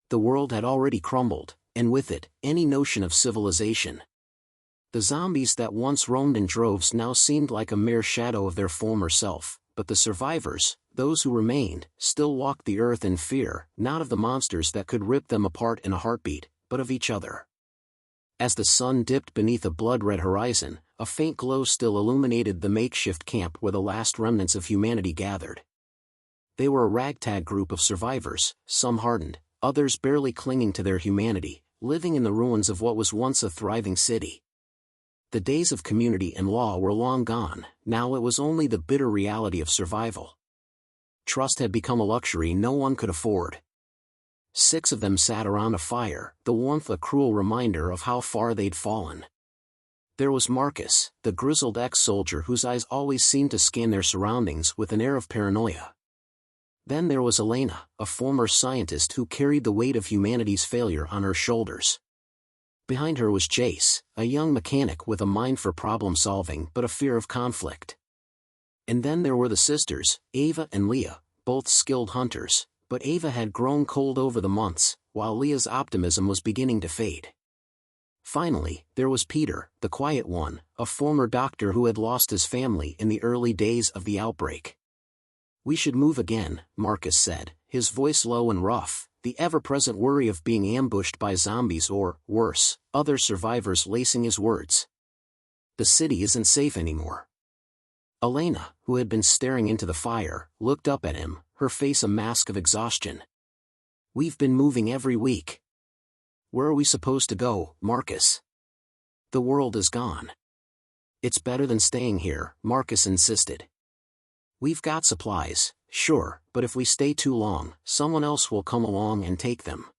The world had already crumbled, and with it, any notion of civilization. The zombies that once roamed in droves now seemed like a mere shadow of their former self, but the survivors, those who remained, still walked the earth in fear, not of the monsters that could rip them apart in a heartbeat, but of each other. As the sun dipped beneath a blood-red horizon, a faint glow still illuminated the makeshift camp where the last remnants of humanity gathered. They were a ragtag group of survivors, some hardened, others barely clinging to their humanity, living in the ruins of what was once a thriving city. The days of community and law were long gone, now it was only the bitter reality of survival. Trust had become a luxury no one could afford. 6 of them sat around a fire, the warmth a cruel reminder of how far they'd fallen. There was Marcus, the grizzled ex-soldier whose eyes always seemed to scan their surroundings with an air of paranoia. Then there was Elena, a former scientist who carried the weight of humanity's failure on her shoulders. Behind her was Jace, a young mechanic with a mind for problem-solving but a fear of conflict. And then there were the sisters, Ava and Leah, both skilled hunters, but Ava had grown cold over the months, while Leah's optimism was beginning to fade. Finally, there was Peter, the quiet one, a former doctor who had lost his family in the early days of the outbreak. "We should move again," Marcus said, his voice low and rough, the ever-present worry of being ambushed by zombies or, worse, other survivors lacing his words. "The city isn't safe anymore." Elena, who had been staring into the fire, looked up at him, her face a mask of exhaustion. "We've been moving every week." "Where are we supposed to go, Marcus?" "The world is gone." "It's better than staying here," Marcus insisted. "We've got supplies, sure, but if we stay too long, someone else will come along and take them.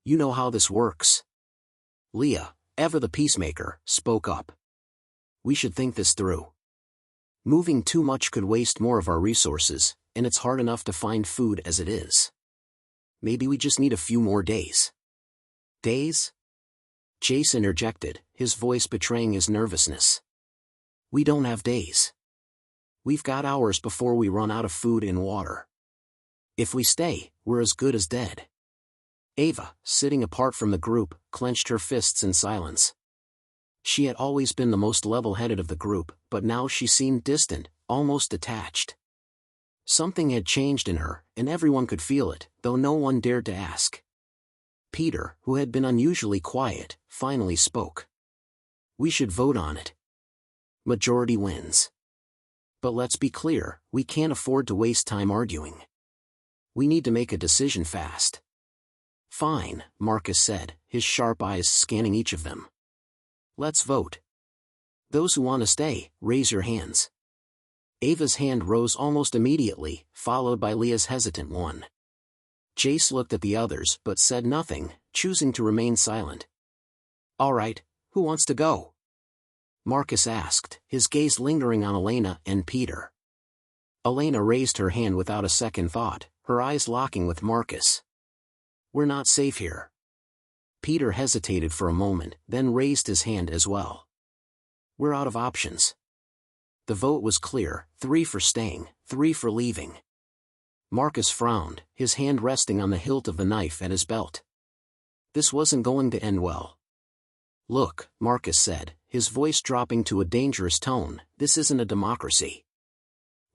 You know how this works." Leah, ever the peacemaker, spoke up. "We should think this through. Moving too much could waste more of our resources, and it's hard enough to find food as it is. Maybe we just need a few more days." "Days?" Jace interjected, his voice betraying his nervousness. "We don't have days. We've got hours before we run out of food and water. If we stay, we're as good as dead." Ava, sitting apart from the group, clenched her fists in silence. She had always been the most level-headed of the group, but now she seemed distant, almost detached. Something had changed in her, and everyone could feel it, though no one dared to ask. Peter, who had been unusually quiet, finally spoke. "We should vote on it. Majority wins. But let's be clear, we can't afford to waste time arguing. We need to make a decision fast." "Fine," Marcus said, his sharp eyes scanning each of them. "Let's vote. Those who want to stay, raise your hands." Ava's hand rose almost immediately, followed by Leah's hesitant one. Jace looked at the others but said nothing, choosing to remain silent. "All right, who wants to go?" Marcus asked, his gaze lingering on Elena and Peter. Elena raised her hand without a second thought, her eyes locking with Marcus. "We're not safe here." Peter hesitated for a moment, then raised his hand as well. "We're out of options." The vote was clear, 3 for staying, 3 for leaving. Marcus frowned, his hand resting on the hilt of the knife at his belt. This wasn't going to end well. "Look," Marcus said, his voice dropping to a dangerous tone, "this isn't a democracy.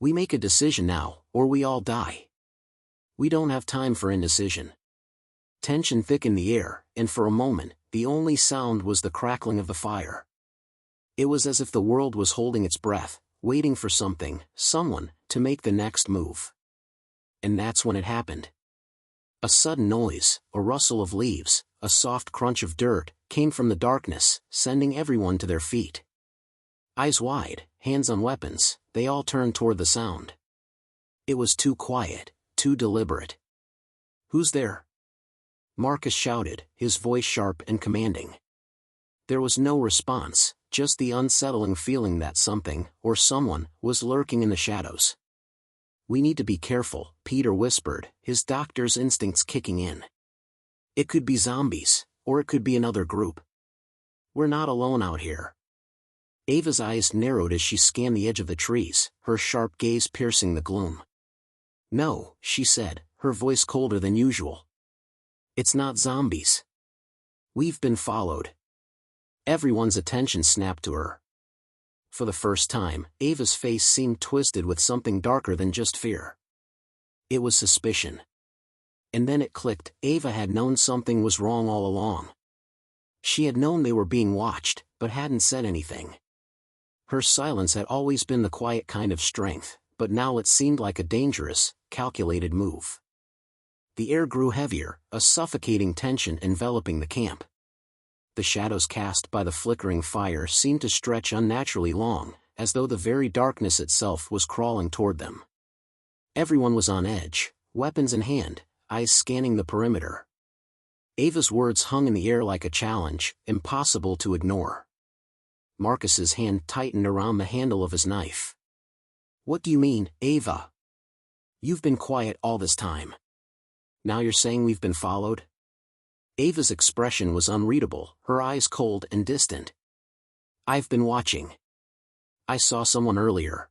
We make a decision now, or we all die. We don't have time for indecision." Tension thickened the air, and for a moment, the only sound was the crackling of the fire. It was as if the world was holding its breath, waiting for something, someone, to make the next move. And that's when it happened. A sudden noise, a rustle of leaves, a soft crunch of dirt, came from the darkness, sending everyone to their feet. Eyes wide, hands on weapons, they all turned toward the sound. It was too quiet, too deliberate. "Who's there?" Marcus shouted, his voice sharp and commanding. There was no response, just the unsettling feeling that something, or someone, was lurking in the shadows. "We need to be careful," Peter whispered, his doctor's instincts kicking in. "It could be zombies, or it could be another group. We're not alone out here." Ava's eyes narrowed as she scanned the edge of the trees, her sharp gaze piercing the gloom. "No," she said, her voice colder than usual. It's not zombies. We've been followed. Everyone's attention snapped to her. For the first time, Ava's face seemed twisted with something darker than just fear. It was suspicion. And then it clicked, Ava had known something was wrong all along. She had known they were being watched, but hadn't said anything. Her silence had always been the quiet kind of strength, but now it seemed like a dangerous, calculated move. The air grew heavier, a suffocating tension enveloping the camp. The shadows cast by the flickering fire seemed to stretch unnaturally long, as though the very darkness itself was crawling toward them. Everyone was on edge, weapons in hand, eyes scanning the perimeter. Ava's words hung in the air like a challenge, impossible to ignore. Marcus's hand tightened around the handle of his knife. "What do you mean, Ava? You've been quiet all this time. Now you're saying we've been followed?" Ava's expression was unreadable, her eyes cold and distant. "I've been watching. I saw someone earlier.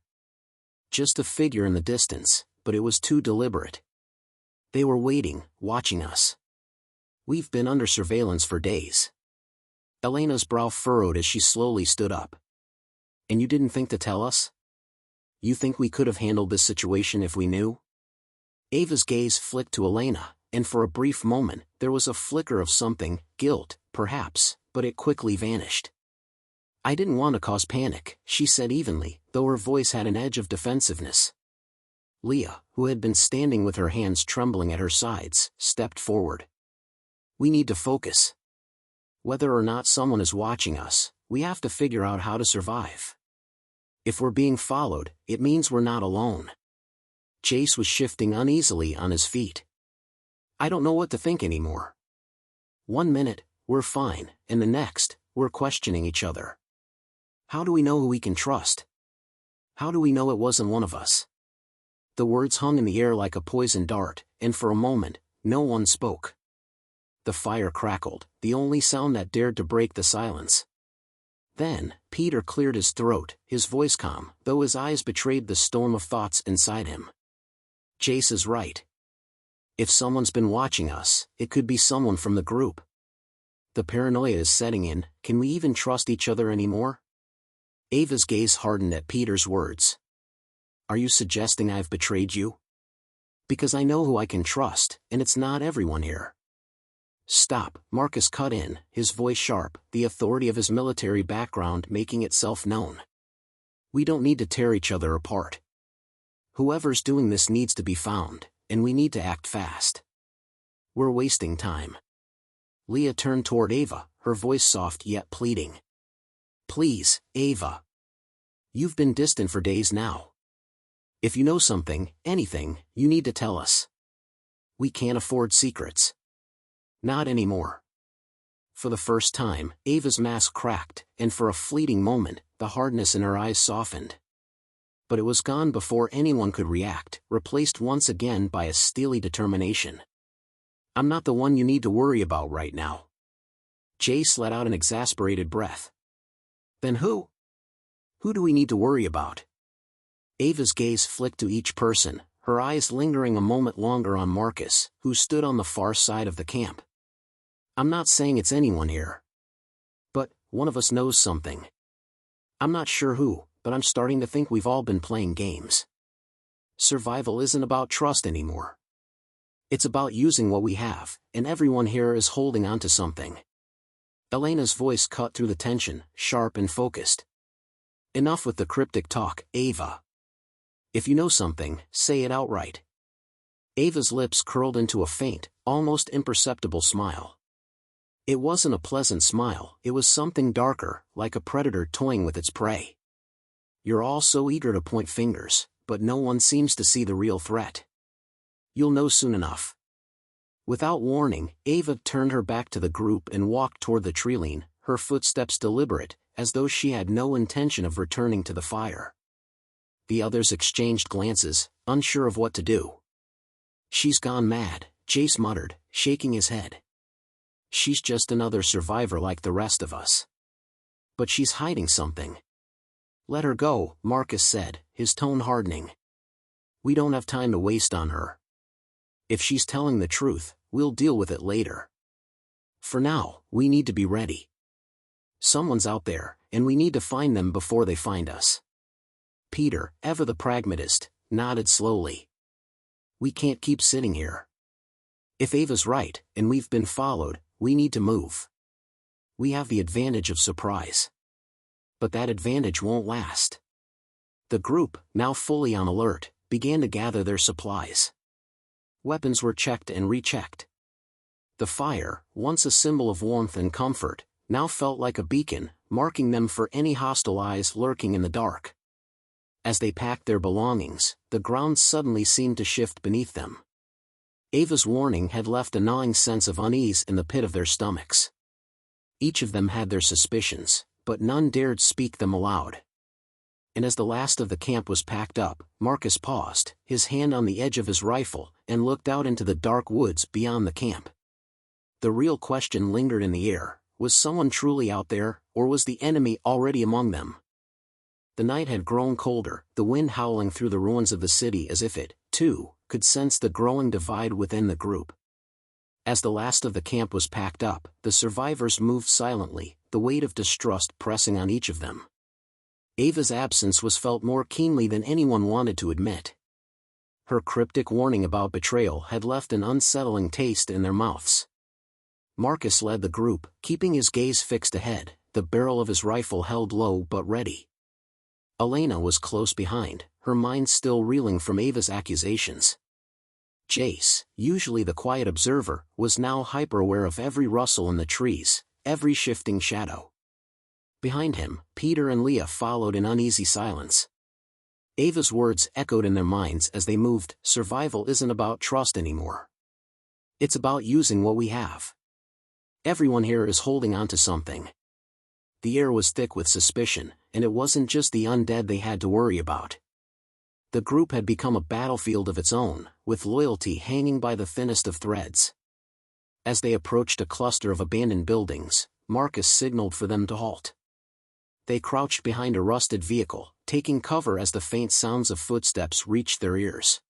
Just a figure in the distance, but it was too deliberate. They were waiting, watching us. We've been under surveillance for days." Elena's brow furrowed as she slowly stood up. "And you didn't think to tell us? You think we could have handled this situation if we knew?" Ava's gaze flicked to Elena, and for a brief moment, there was a flicker of something, guilt, perhaps, but it quickly vanished. "I didn't want to cause panic," she said evenly, though her voice had an edge of defensiveness. Leah, who had been standing with her hands trembling at her sides, stepped forward. "We need to focus. Whether or not someone is watching us, we have to figure out how to survive. If we're being followed, it means we're not alone." Chase was shifting uneasily on his feet. "I don't know what to think anymore. One minute, we're fine, and the next, we're questioning each other. How do we know who we can trust? How do we know it wasn't one of us?" The words hung in the air like a poison dart, and for a moment, no one spoke. The fire crackled, the only sound that dared to break the silence. Then, Peter cleared his throat, his voice calm, though his eyes betrayed the storm of thoughts inside him. "Chase is right. If someone's been watching us, it could be someone from the group. The paranoia is setting in. Can we even trust each other anymore?" Ava's gaze hardened at Peter's words. "Are you suggesting I've betrayed you? Because I know who I can trust, and it's not everyone here." "Stop," Marcus cut in, his voice sharp, the authority of his military background making itself known. "We don't need to tear each other apart. Whoever's doing this needs to be found, and we need to act fast. We're wasting time." Leah turned toward Ava, her voice soft yet pleading. "Please, Ava. You've been distant for days now. If you know something, anything, you need to tell us. We can't afford secrets. Not anymore." For the first time, Ava's mask cracked, and for a fleeting moment, the hardness in her eyes softened. But it was gone before anyone could react, replaced once again by a steely determination. "I'm not the one you need to worry about right now." Chase let out an exasperated breath. "Then who? Who do we need to worry about?" Ava's gaze flicked to each person, her eyes lingering a moment longer on Marcus, who stood on the far side of the camp. "I'm not saying it's anyone here. But, one of us knows something. I'm not sure who, but I'm starting to think we've all been playing games. Survival isn't about trust anymore. It's about using what we have, and everyone here is holding on to something." Elena's voice cut through the tension, sharp and focused. "Enough with the cryptic talk, Ava. If you know something, say it outright." Ava's lips curled into a faint, almost imperceptible smile. It wasn't a pleasant smile, it was something darker, like a predator toying with its prey. "You're all so eager to point fingers, but no one seems to see the real threat. You'll know soon enough." Without warning, Ava turned her back to the group and walked toward the treeline, her footsteps deliberate, as though she had no intention of returning to the fire. The others exchanged glances, unsure of what to do. "She's gone mad," Chase muttered, shaking his head. "She's just another survivor like the rest of us. But she's hiding something." "Let her go," Marcus said, his tone hardening. "We don't have time to waste on her. If she's telling the truth, we'll deal with it later. For now, we need to be ready. Someone's out there, and we need to find them before they find us. Peter, ever the pragmatist, nodded slowly. We can't keep sitting here. If Ava's right, and we've been followed, we need to move. We have the advantage of surprise. But that advantage won't last. The group, now fully on alert, began to gather their supplies. Weapons were checked and rechecked. The fire, once a symbol of warmth and comfort, now felt like a beacon, marking them for any hostile eyes lurking in the dark. As they packed their belongings, the ground suddenly seemed to shift beneath them. Ava's warning had left a gnawing sense of unease in the pit of their stomachs. Each of them had their suspicions, but none dared speak them aloud. And as the last of the camp was packed up, Marcus paused, his hand on the edge of his rifle, and looked out into the dark woods beyond the camp. The real question lingered in the air: was someone truly out there, or was the enemy already among them? The night had grown colder, the wind howling through the ruins of the city as if it, too, could sense the growing divide within the group. As the last of the camp was packed up, the survivors moved silently, the weight of distrust pressing on each of them. Ava's absence was felt more keenly than anyone wanted to admit. Her cryptic warning about betrayal had left an unsettling taste in their mouths. Marcus led the group, keeping his gaze fixed ahead, the barrel of his rifle held low but ready. Elena was close behind, her mind still reeling from Ava's accusations. Jace, usually the quiet observer, was now hyper-aware of every rustle in the trees, every shifting shadow. Behind him, Peter and Leah followed in uneasy silence. Ava's words echoed in their minds as they moved: survival isn't about trust anymore. It's about using what we have. Everyone here is holding on to something. The air was thick with suspicion, and it wasn't just the undead they had to worry about. The group had become a battlefield of its own, with loyalty hanging by the thinnest of threads. As they approached a cluster of abandoned buildings, Marcus signaled for them to halt. They crouched behind a rusted vehicle, taking cover as the faint sounds of footsteps reached their ears.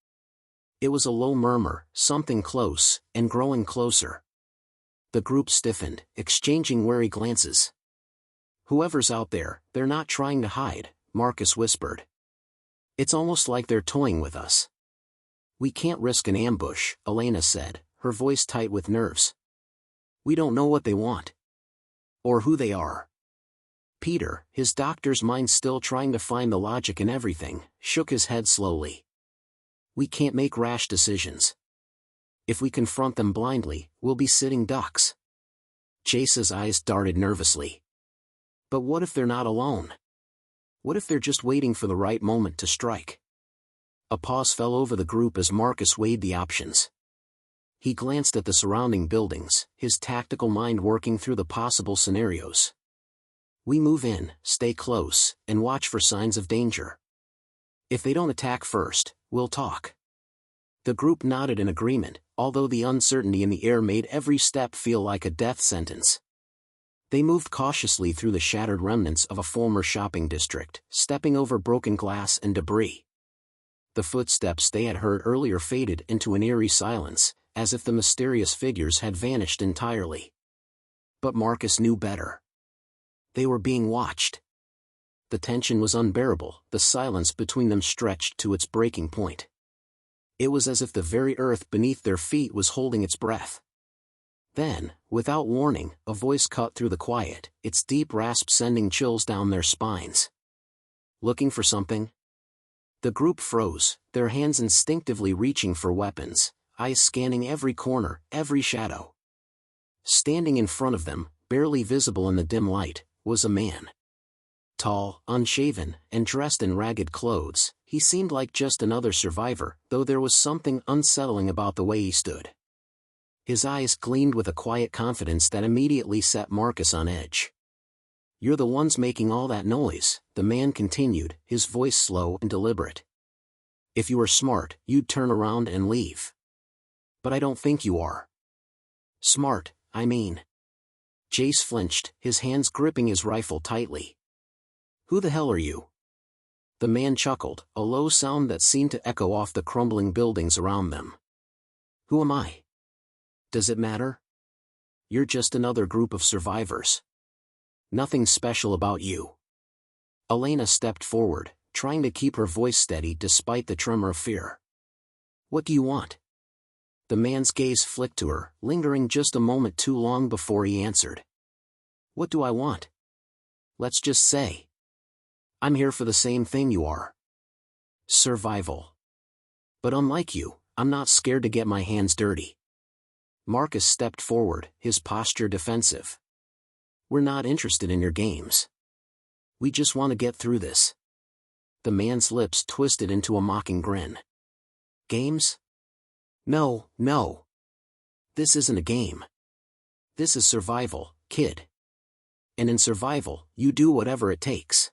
It was a low murmur, something close, and growing closer. The group stiffened, exchanging wary glances. Whoever's out there, they're not trying to hide, Marcus whispered. It's almost like they're toying with us. We can't risk an ambush, Elena said, her voice tight with nerves. We don't know what they want. Or who they are. Peter, his doctor's mind still trying to find the logic in everything, shook his head slowly. We can't make rash decisions. If we confront them blindly, we'll be sitting ducks. Jace's eyes darted nervously. But what if they're not alone? What if they're just waiting for the right moment to strike? A pause fell over the group as Marcus weighed the options. He glanced at the surrounding buildings, his tactical mind working through the possible scenarios. We move in, stay close, and watch for signs of danger. If they don't attack first, we'll talk. The group nodded in agreement, although the uncertainty in the air made every step feel like a death sentence. They moved cautiously through the shattered remnants of a former shopping district, stepping over broken glass and debris. The footsteps they had heard earlier faded into an eerie silence, as if the mysterious figures had vanished entirely. But Marcus knew better. They were being watched. The tension was unbearable, the silence between them stretched to its breaking point. It was as if the very earth beneath their feet was holding its breath. Then, without warning, a voice cut through the quiet, its deep rasp sending chills down their spines. Looking for something? The group froze, their hands instinctively reaching for weapons, eyes scanning every corner, every shadow. Standing in front of them, barely visible in the dim light, was a man. Tall, unshaven, and dressed in ragged clothes, he seemed like just another survivor, though there was something unsettling about the way he stood. His eyes gleamed with a quiet confidence that immediately set Marcus on edge. "You're the ones making all that noise," the man continued, his voice slow and deliberate. "If you were smart, you'd turn around and leave. But I don't think you are." "Smart, I mean." Jace flinched, his hands gripping his rifle tightly. "Who the hell are you?" The man chuckled, a low sound that seemed to echo off the crumbling buildings around them. "Who am I?" Does it matter? You're just another group of survivors. Nothing special about you. Elena stepped forward, trying to keep her voice steady despite the tremor of fear. What do you want? The man's gaze flicked to her, lingering just a moment too long before he answered. What do I want? Let's just say. I'm here for the same thing you are. Survival. But unlike you, I'm not scared to get my hands dirty. Marcus stepped forward, his posture defensive. We're not interested in your games. We just want to get through this. The man's lips twisted into a mocking grin. Games? No, no. This isn't a game. This is survival, kid. And in survival, you do whatever it takes.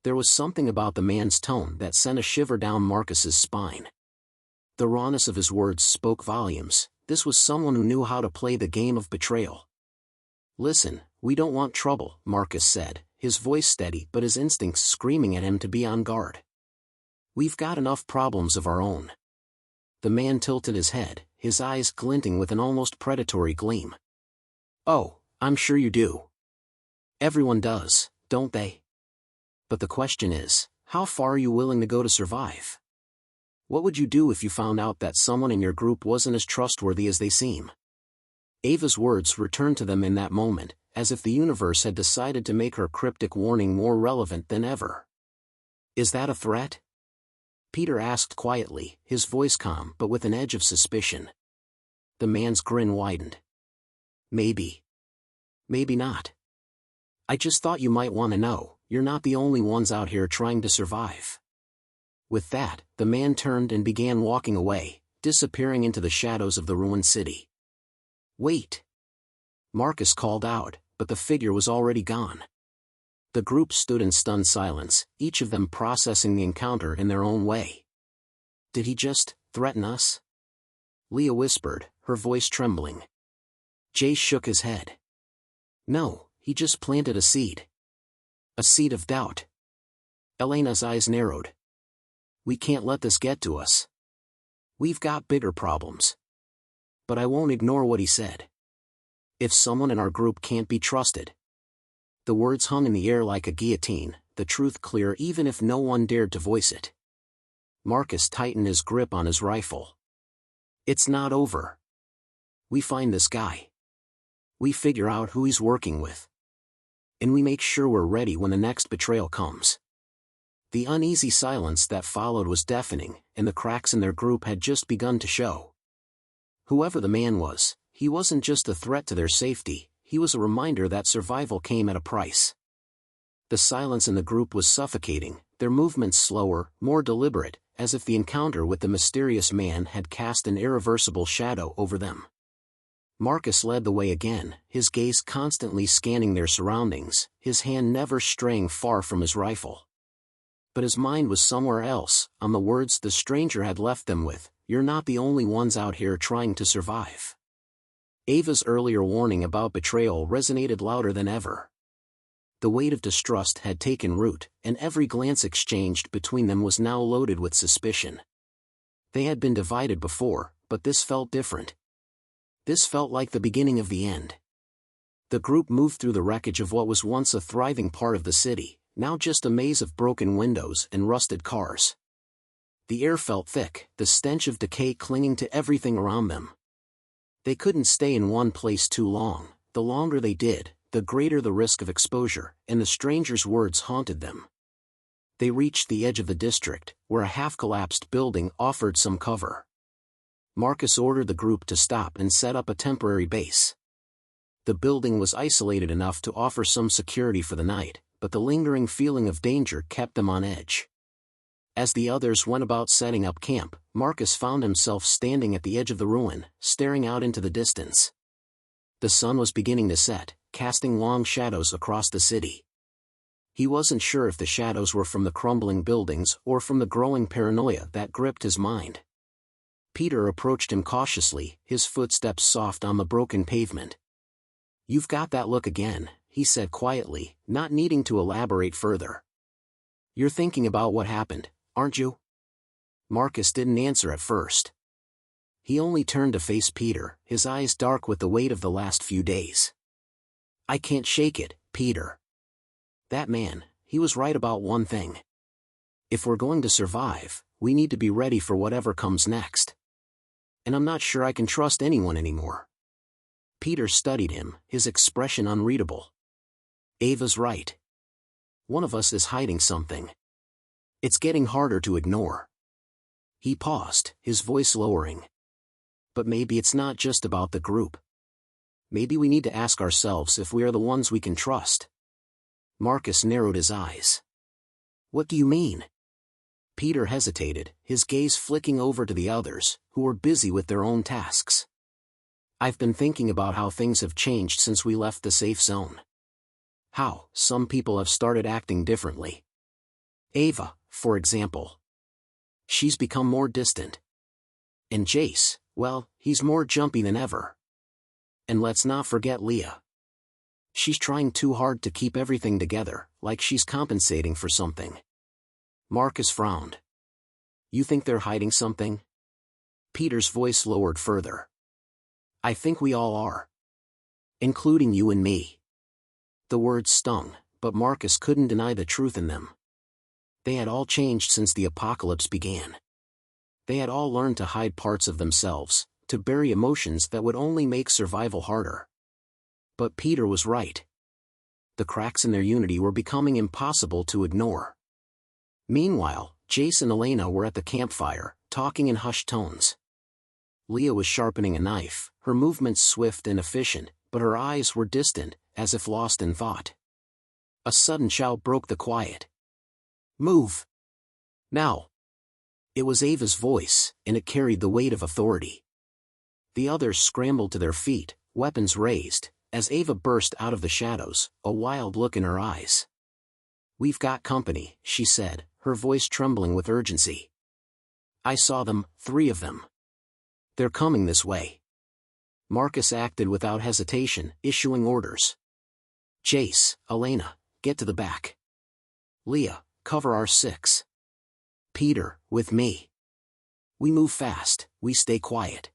There was something about the man's tone that sent a shiver down Marcus's spine. The rawness of his words spoke volumes. This was someone who knew how to play the game of betrayal. Listen, we don't want trouble, Marcus said, his voice steady but his instincts screaming at him to be on guard. We've got enough problems of our own. The man tilted his head, his eyes glinting with an almost predatory gleam. Oh, I'm sure you do. Everyone does, don't they? But the question is, how far are you willing to go to survive? What would you do if you found out that someone in your group wasn't as trustworthy as they seem? Ava's words returned to them in that moment, as if the universe had decided to make her cryptic warning more relevant than ever. Is that a threat? Peter asked quietly, his voice calm but with an edge of suspicion. The man's grin widened. Maybe. Maybe not. I just thought you might want to know, you're not the only ones out here trying to survive. With that, the man turned and began walking away, disappearing into the shadows of the ruined city. Wait! Marcus called out, but the figure was already gone. The group stood in stunned silence, each of them processing the encounter in their own way. Did he just threaten us? Leah whispered, her voice trembling. Jace shook his head. No, he just planted a seed. A seed of doubt. Elena's eyes narrowed. We can't let this get to us. We've got bigger problems. But I won't ignore what he said. If someone in our group can't be trusted. The words hung in the air like a guillotine, the truth clear even if no one dared to voice it. Marcus tightened his grip on his rifle. It's not over. We find this guy. We figure out who he's working with. And we make sure we're ready when the next betrayal comes. The uneasy silence that followed was deafening, and the cracks in their group had just begun to show. Whoever the man was, he wasn't just a threat to their safety, he was a reminder that survival came at a price. The silence in the group was suffocating, their movements slower, more deliberate, as if the encounter with the mysterious man had cast an irreversible shadow over them. Marcus led the way again, his gaze constantly scanning their surroundings, his hand never straying far from his rifle. But his mind was somewhere else, on the words the stranger had left them with, you're not the only ones out here trying to survive. Ava's earlier warning about betrayal resonated louder than ever. The weight of distrust had taken root, and every glance exchanged between them was now loaded with suspicion. They had been divided before, but this felt different. This felt like the beginning of the end. The group moved through the wreckage of what was once a thriving part of the city, now just a maze of broken windows and rusted cars. The air felt thick, the stench of decay clinging to everything around them. They couldn't stay in one place too long. The longer they did, the greater the risk of exposure, and the stranger's words haunted them. They reached the edge of the district, where a half-collapsed building offered some cover. Marcus ordered the group to stop and set up a temporary base. The building was isolated enough to offer some security for the night, but the lingering feeling of danger kept them on edge. As the others went about setting up camp, Marcus found himself standing at the edge of the ruin, staring out into the distance. The sun was beginning to set, casting long shadows across the city. He wasn't sure if the shadows were from the crumbling buildings or from the growing paranoia that gripped his mind. Peter approached him cautiously, his footsteps soft on the broken pavement. You've got that look again, he said quietly, not needing to elaborate further. You're thinking about what happened, aren't you? Marcus didn't answer at first. He only turned to face Peter, his eyes dark with the weight of the last few days. "I can't shake it, Peter." That man, he was right about one thing. If we're going to survive, we need to be ready for whatever comes next. And I'm not sure I can trust anyone anymore. Peter studied him, his expression unreadable. Ava's right. One of us is hiding something. It's getting harder to ignore. He paused, his voice lowering. But maybe it's not just about the group. Maybe we need to ask ourselves if we are the ones we can trust. Marcus narrowed his eyes. "What do you mean?" Peter hesitated, his gaze flicking over to the others, who were busy with their own tasks. "I've been thinking about how things have changed since we left the safe zone. How some people have started acting differently. Ava, for example. She's become more distant. And Jace, well, he's more jumpy than ever. And let's not forget Leah. She's trying too hard to keep everything together, like she's compensating for something." Marcus frowned. "You think they're hiding something?" Peter's voice lowered further. "I think we all are. Including you and me." The words stung, but Marcus couldn't deny the truth in them. They had all changed since the apocalypse began. They had all learned to hide parts of themselves, to bury emotions that would only make survival harder. But Peter was right. The cracks in their unity were becoming impossible to ignore. Meanwhile, Jace and Elena were at the campfire, talking in hushed tones. Leah was sharpening a knife, her movements swift and efficient, but her eyes were distant, as if lost in thought. A sudden shout broke the quiet. "Move! Now!" It was Ava's voice, and it carried the weight of authority. The others scrambled to their feet, weapons raised, as Ava burst out of the shadows, a wild look in her eyes. "We've got company," she said, her voice trembling with urgency. "I saw them, 3 of them. They're coming this way." Marcus acted without hesitation, issuing orders. "Jace, Elena, get to the back. Leah, cover our 6. Peter, with me. We move fast, we stay quiet.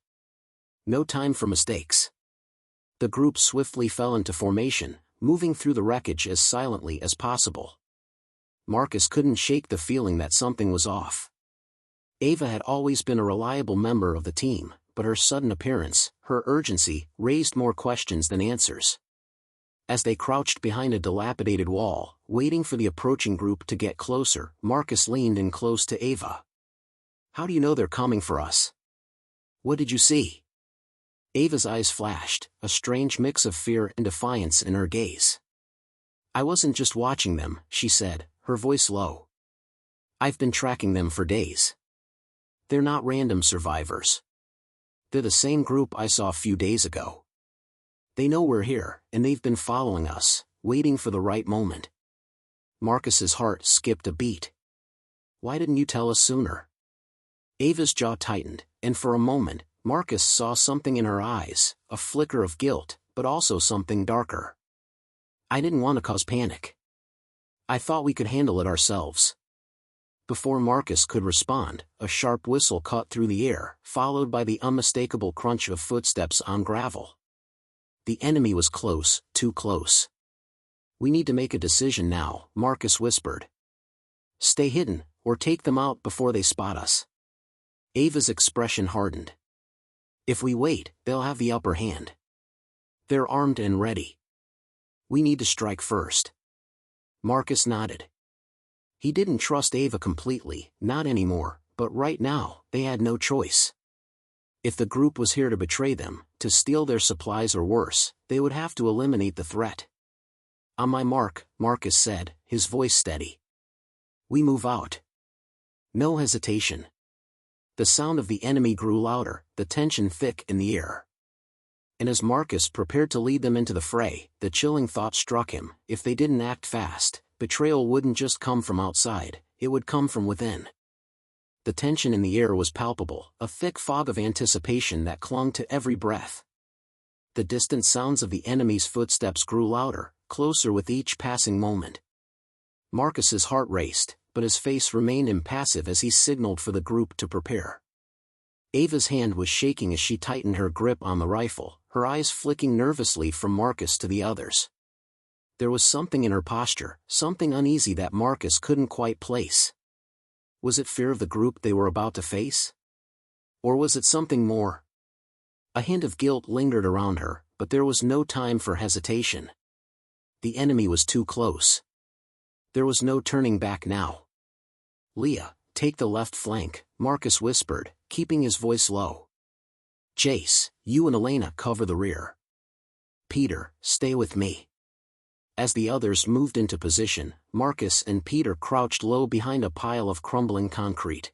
No time for mistakes." The group swiftly fell into formation, moving through the wreckage as silently as possible. Marcus couldn't shake the feeling that something was off. Ava had always been a reliable member of the team, but her sudden appearance, her urgency, raised more questions than answers. As they crouched behind a dilapidated wall, waiting for the approaching group to get closer, Marcus leaned in close to Ava. "How do you know they're coming for us? What did you see?" Ava's eyes flashed, a strange mix of fear and defiance in her gaze. "I wasn't just watching them," she said, her voice low. "I've been tracking them for days. They're not random survivors. They're the same group I saw a few days ago. They know we're here, and they've been following us, waiting for the right moment." Marcus's heart skipped a beat. "Why didn't you tell us sooner?" Ava's jaw tightened, and for a moment, Marcus saw something in her eyes, a flicker of guilt, but also something darker. "I didn't want to cause panic. I thought we could handle it ourselves." Before Marcus could respond, a sharp whistle cut through the air, followed by the unmistakable crunch of footsteps on gravel. The enemy was close, too close. "We need to make a decision now," Marcus whispered. "Stay hidden, or take them out before they spot us." Ava's expression hardened. "If we wait, they'll have the upper hand. They're armed and ready. We need to strike first." Marcus nodded. He didn't trust Ava completely, not anymore, but right now, they had no choice. If the group was here to betray them, to steal their supplies or worse, they would have to eliminate the threat. "On my mark," Marcus said, his voice steady. "We move out." No hesitation. The sound of the enemy grew louder, the tension thick in the air. And as Marcus prepared to lead them into the fray, the chilling thought struck him: if they didn't act fast, betrayal wouldn't just come from outside, it would come from within. The tension in the air was palpable, a thick fog of anticipation that clung to every breath. The distant sounds of the enemy's footsteps grew louder, closer with each passing moment. Marcus's heart raced, but his face remained impassive as he signaled for the group to prepare. Ava's hand was shaking as she tightened her grip on the rifle, her eyes flicking nervously from Marcus to the others. There was something in her posture, something uneasy that Marcus couldn't quite place. Was it fear of the group they were about to face? Or was it something more? A hint of guilt lingered around her, but there was no time for hesitation. The enemy was too close. There was no turning back now. "Leah, take the left flank," Marcus whispered, keeping his voice low. "Jace, you and Elena cover the rear. Peter, stay with me." As the others moved into position, Marcus and Peter crouched low behind a pile of crumbling concrete.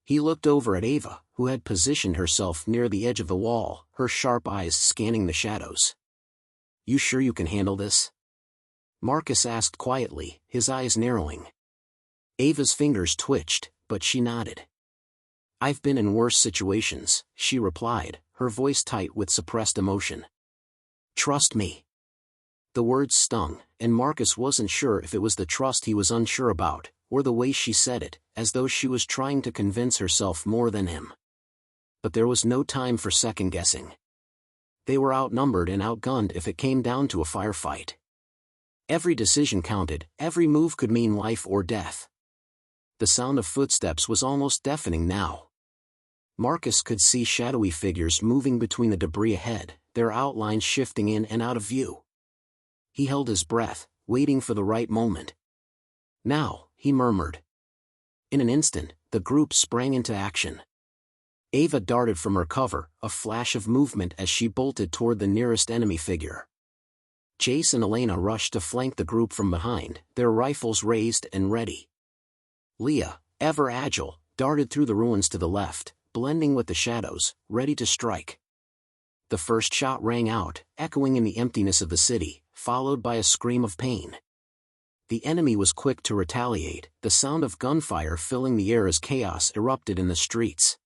He looked over at Ava, who had positioned herself near the edge of the wall, her sharp eyes scanning the shadows. "You sure you can handle this?" Marcus asked quietly, his eyes narrowing. Ava's fingers twitched, but she nodded. "I've been in worse situations," she replied, her voice tight with suppressed emotion. "Trust me." The words stung, and Marcus wasn't sure if it was the trust he was unsure about, or the way she said it, as though she was trying to convince herself more than him. But there was no time for second-guessing. They were outnumbered and outgunned if it came down to a firefight. Every decision counted, every move could mean life or death. The sound of footsteps was almost deafening now. Marcus could see shadowy figures moving between the debris ahead, their outlines shifting in and out of view. He held his breath, waiting for the right moment. "Now," he murmured. In an instant, the group sprang into action. Ava darted from her cover, a flash of movement as she bolted toward the nearest enemy figure. Jace and Elena rushed to flank the group from behind, their rifles raised and ready. Leah, ever agile, darted through the ruins to the left, blending with the shadows, ready to strike. The first shot rang out, echoing in the emptiness of the city, followed by a scream of pain. The enemy was quick to retaliate, the sound of gunfire filling the air as chaos erupted in the streets.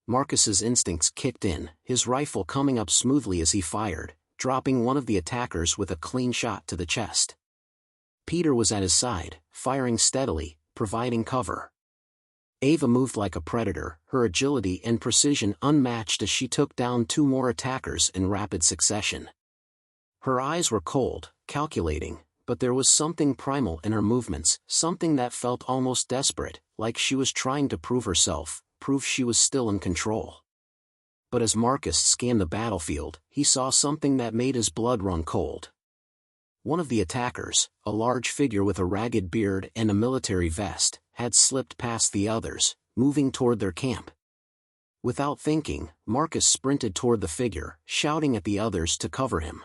Marcus's instincts kicked in, his rifle coming up smoothly as he fired, dropping one of the attackers with a clean shot to the chest. Peter was at his side, firing steadily, providing cover. Ava moved like a predator, her agility and precision unmatched as she took down two more attackers in rapid succession. Her eyes were cold, calculating, but there was something primal in her movements, something that felt almost desperate, like she was trying to prove herself, prove she was still in control. But as Marcus scanned the battlefield, he saw something that made his blood run cold. One of the attackers, a large figure with a ragged beard and a military vest, had slipped past the others, moving toward their camp. Without thinking, Marcus sprinted toward the figure, shouting at the others to cover him.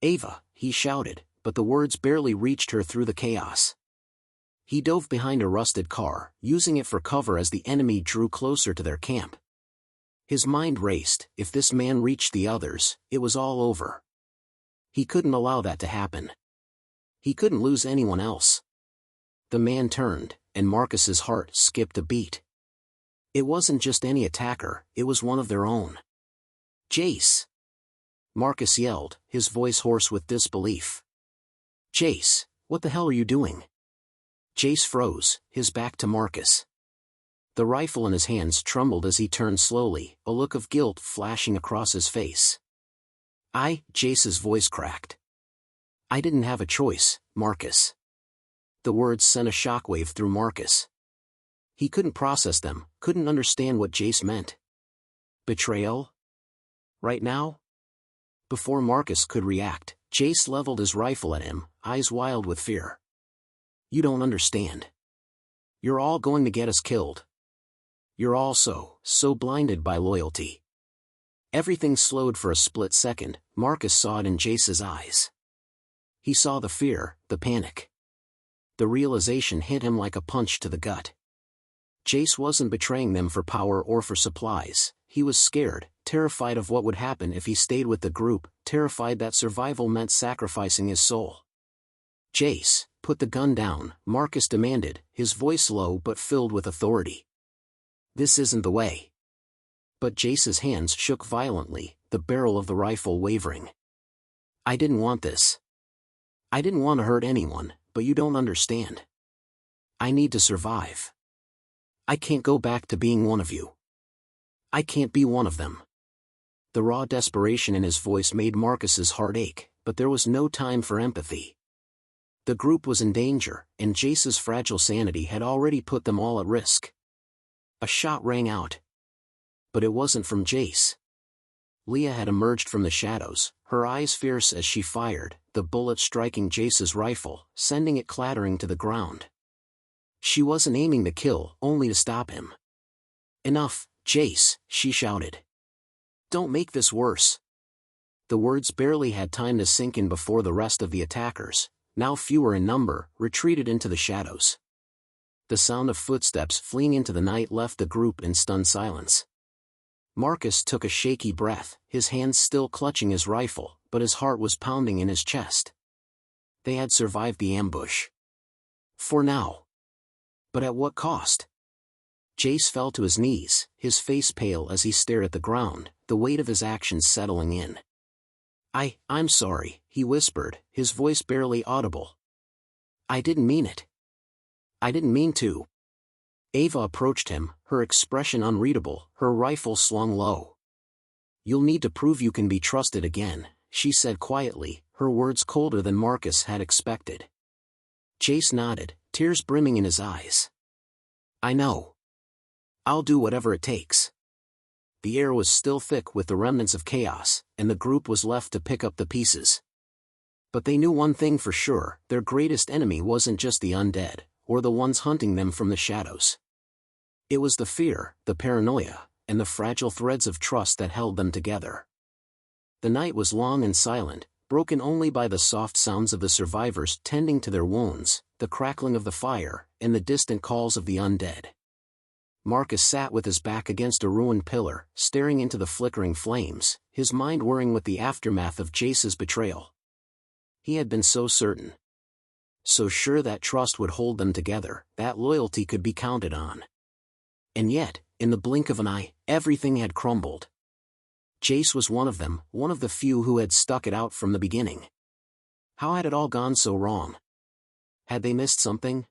"Ava," he shouted, but the words barely reached her through the chaos. He dove behind a rusted car, using it for cover as the enemy drew closer to their camp. His mind raced. If this man reached the others, it was all over. He couldn't allow that to happen. He couldn't lose anyone else. The man turned, and Marcus's heart skipped a beat. It wasn't just any attacker, it was one of their own. "Jace!" Marcus yelled, his voice hoarse with disbelief. "Jace, what the hell are you doing?" Jace froze, his back to Marcus. The rifle in his hands trembled as he turned slowly, a look of guilt flashing across his face. Jace's voice cracked. "I didn't have a choice, Marcus." The words sent a shockwave through Marcus. He couldn't process them, couldn't understand what Jace meant. Betrayal? Right now? Before Marcus could react, Jace leveled his rifle at him, eyes wild with fear. "You don't understand. You're all going to get us killed. You're all so blinded by loyalty." Everything slowed for a split second. Marcus saw it in Jace's eyes. He saw the fear, the panic. The realization hit him like a punch to the gut. Jace wasn't betraying them for power or for supplies. He was scared, terrified of what would happen if he stayed with the group, terrified that survival meant sacrificing his soul. "Jace, put the gun down," Marcus demanded, his voice low but filled with authority. "This isn't the way." But Jace's hands shook violently, the barrel of the rifle wavering. "I didn't want this. I didn't want to hurt anyone, but you don't understand. I need to survive. I can't go back to being one of you." I can't be one of them. The raw desperation in his voice made Marcus's heart ache, but there was no time for empathy. The group was in danger, and Jace's fragile sanity had already put them all at risk. A shot rang out. But it wasn't from Jace. Leah had emerged from the shadows, her eyes fierce as she fired, the bullet striking Jace's rifle, sending it clattering to the ground. She wasn't aiming to kill, only to stop him. "Enough, Jace," she shouted. "Don't make this worse." The words barely had time to sink in before the rest of the attackers, now fewer in number, retreated into the shadows. The sound of footsteps fleeing into the night left the group in stunned silence. Marcus took a shaky breath, his hands still clutching his rifle, but his heart was pounding in his chest. They had survived the ambush. For now. But at what cost? Jace fell to his knees, his face pale as he stared at the ground, the weight of his actions settling in. I'm sorry," he whispered, his voice barely audible. "I didn't mean it. I didn't mean to." Ava approached him, her expression unreadable, her rifle slung low. "You'll need to prove you can be trusted again," she said quietly, her words colder than Marcus had expected. Jace nodded, tears brimming in his eyes. "I know. I'll do whatever it takes." The air was still thick with the remnants of chaos, and the group was left to pick up the pieces. But they knew one thing for sure, their greatest enemy wasn't just the undead, or the ones hunting them from the shadows. It was the fear, the paranoia, and the fragile threads of trust that held them together. The night was long and silent, broken only by the soft sounds of the survivors tending to their wounds, the crackling of the fire, and the distant calls of the undead. Marcus sat with his back against a ruined pillar, staring into the flickering flames, his mind whirring with the aftermath of Jace's betrayal. He had been so certain. So sure that trust would hold them together, that loyalty could be counted on. And yet, in the blink of an eye, everything had crumbled. Jace was one of them, one of the few who had stuck it out from the beginning. How had it all gone so wrong? Had they missed something?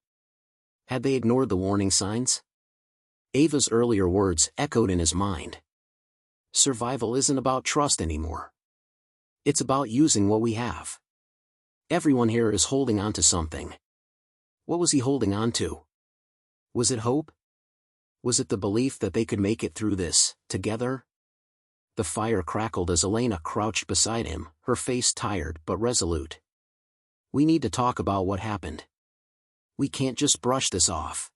Had they ignored the warning signs? Ava's earlier words echoed in his mind. Survival isn't about trust anymore. It's about using what we have. Everyone here is holding on to something. What was he holding on to? Was it hope? Was it the belief that they could make it through this, together? The fire crackled as Elena crouched beside him, her face tired but resolute. "We need to talk about what happened. We can't just brush this off."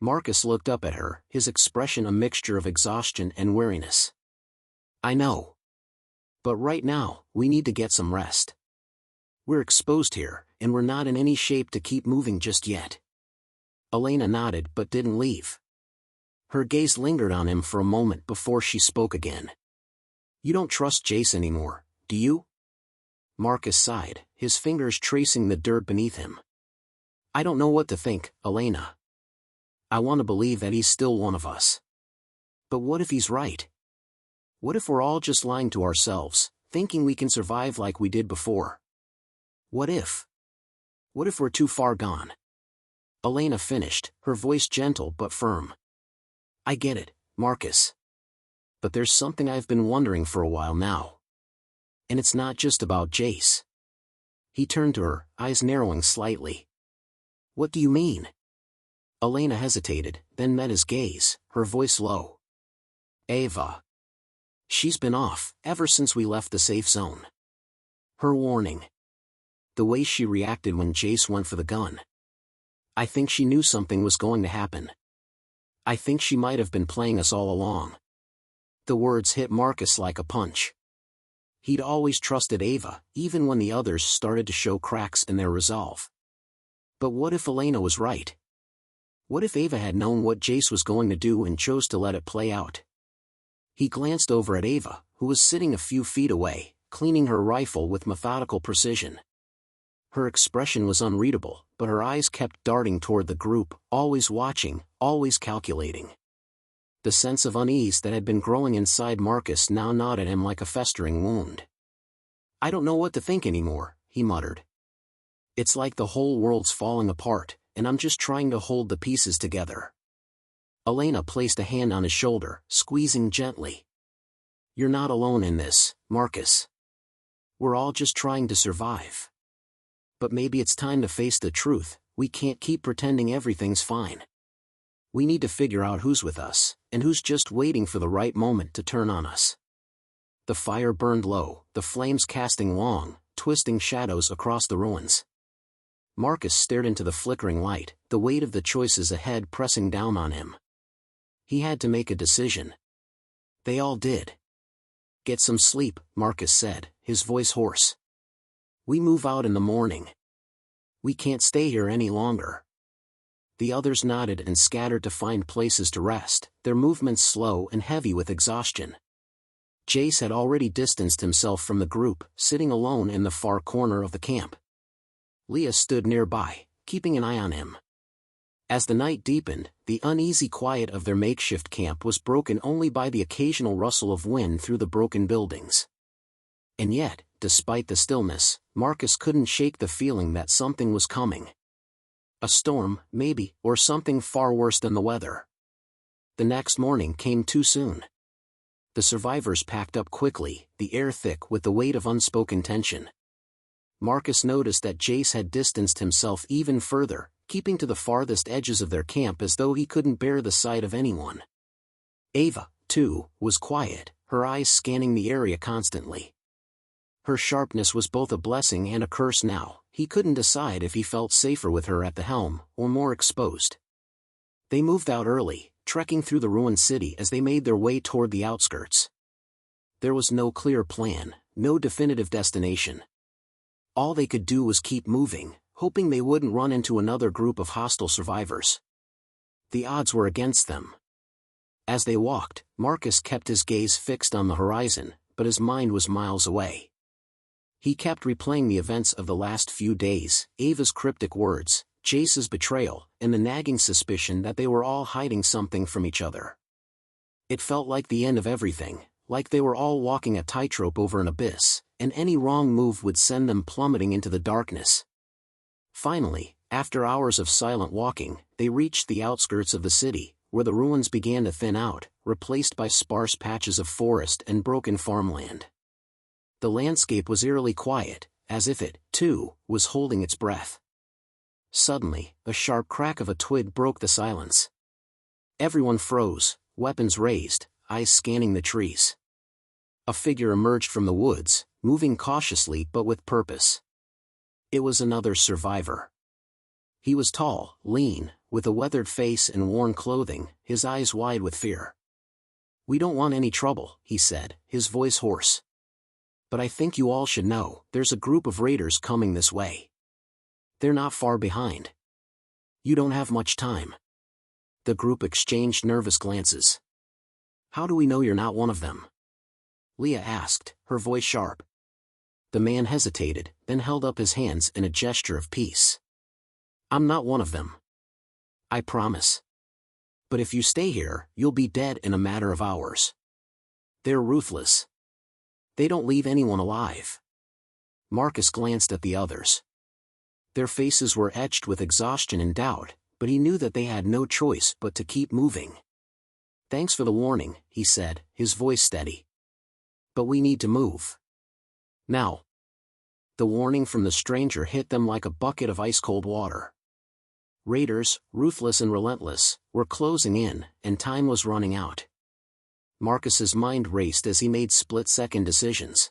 Marcus looked up at her, his expression a mixture of exhaustion and weariness. "I know. But right now, we need to get some rest. We're exposed here, and we're not in any shape to keep moving just yet." Elena nodded but didn't leave. Her gaze lingered on him for a moment before she spoke again. "You don't trust Jace anymore, do you?" Marcus sighed, his fingers tracing the dirt beneath him. "I don't know what to think, Elena. I want to believe that he's still one of us. But what if he's right? What if we're all just lying to ourselves, thinking we can survive like we did before? What if? What if we're too far gone?" Elena finished, her voice gentle but firm. "I get it, Marcus. But there's something I've been wondering for a while now. And it's not just about Jace." He turned to her, eyes narrowing slightly. "What do you mean?" Elena hesitated, then met his gaze, her voice low. "Ava. She's been off, ever since we left the safe zone. Her warning. The way she reacted when Jace went for the gun. I think she knew something was going to happen. I think she might have been playing us all along." The words hit Marcus like a punch. He'd always trusted Ava, even when the others started to show cracks in their resolve. But what if Elena was right? What if Ava had known what Jace was going to do and chose to let it play out? He glanced over at Ava, who was sitting a few feet away, cleaning her rifle with methodical precision. Her expression was unreadable, but her eyes kept darting toward the group, always watching, always calculating. The sense of unease that had been growing inside Marcus now gnawed at him like a festering wound. "I don't know what to think anymore," he muttered. "It's like the whole world's falling apart, and I'm just trying to hold the pieces together." Elena placed a hand on his shoulder, squeezing gently. "You're not alone in this, Marcus. We're all just trying to survive. But maybe it's time to face the truth. We can't keep pretending everything's fine. We need to figure out who's with us, and who's just waiting for the right moment to turn on us." The fire burned low, the flames casting long, twisting shadows across the ruins. Marcus stared into the flickering light, the weight of the choices ahead pressing down on him. He had to make a decision. They all did. "Get some sleep," Marcus said, his voice hoarse. "We move out in the morning. We can't stay here any longer." The others nodded and scattered to find places to rest, their movements slow and heavy with exhaustion. Jace had already distanced himself from the group, sitting alone in the far corner of the camp. Leah stood nearby, keeping an eye on him. As the night deepened, the uneasy quiet of their makeshift camp was broken only by the occasional rustle of wind through the broken buildings. And yet, despite the stillness, Marcus couldn't shake the feeling that something was coming. A storm, maybe, or something far worse than the weather. The next morning came too soon. The survivors packed up quickly, the air thick with the weight of unspoken tension. Marcus noticed that Jace had distanced himself even further, keeping to the farthest edges of their camp as though he couldn't bear the sight of anyone. Ava, too, was quiet, her eyes scanning the area constantly. Her sharpness was both a blessing and a curse now. He couldn't decide if he felt safer with her at the helm, or more exposed. They moved out early, trekking through the ruined city as they made their way toward the outskirts. There was no clear plan, no definitive destination. All they could do was keep moving, hoping they wouldn't run into another group of hostile survivors. The odds were against them. As they walked, Marcus kept his gaze fixed on the horizon, but his mind was miles away. He kept replaying the events of the last few days, Ava's cryptic words, Jace's betrayal, and the nagging suspicion that they were all hiding something from each other. It felt like the end of everything, like they were all walking a tightrope over an abyss, and any wrong move would send them plummeting into the darkness. Finally, after hours of silent walking, they reached the outskirts of the city, where the ruins began to thin out, replaced by sparse patches of forest and broken farmland. The landscape was eerily quiet, as if it, too, was holding its breath. Suddenly, a sharp crack of a twig broke the silence. Everyone froze, weapons raised, eyes scanning the trees. A figure emerged from the woods, moving cautiously but with purpose. It was another survivor. He was tall, lean, with a weathered face and worn clothing, his eyes wide with fear. "We don't want any trouble," he said, his voice hoarse. "But I think you all should know, there's a group of raiders coming this way. They're not far behind. You don't have much time." The group exchanged nervous glances. "How do we know you're not one of them?" Leah asked, her voice sharp. The man hesitated, then held up his hands in a gesture of peace. "I'm not one of them. I promise. But if you stay here, you'll be dead in a matter of hours. They're ruthless. They don't leave anyone alive." Marcus glanced at the others. Their faces were etched with exhaustion and doubt, but he knew that they had no choice but to keep moving. "Thanks for the warning," he said, his voice steady. "But we need to move. Now." The warning from the stranger hit them like a bucket of ice-cold water. Raiders, ruthless and relentless, were closing in, and time was running out. Marcus's mind raced as he made split-second decisions.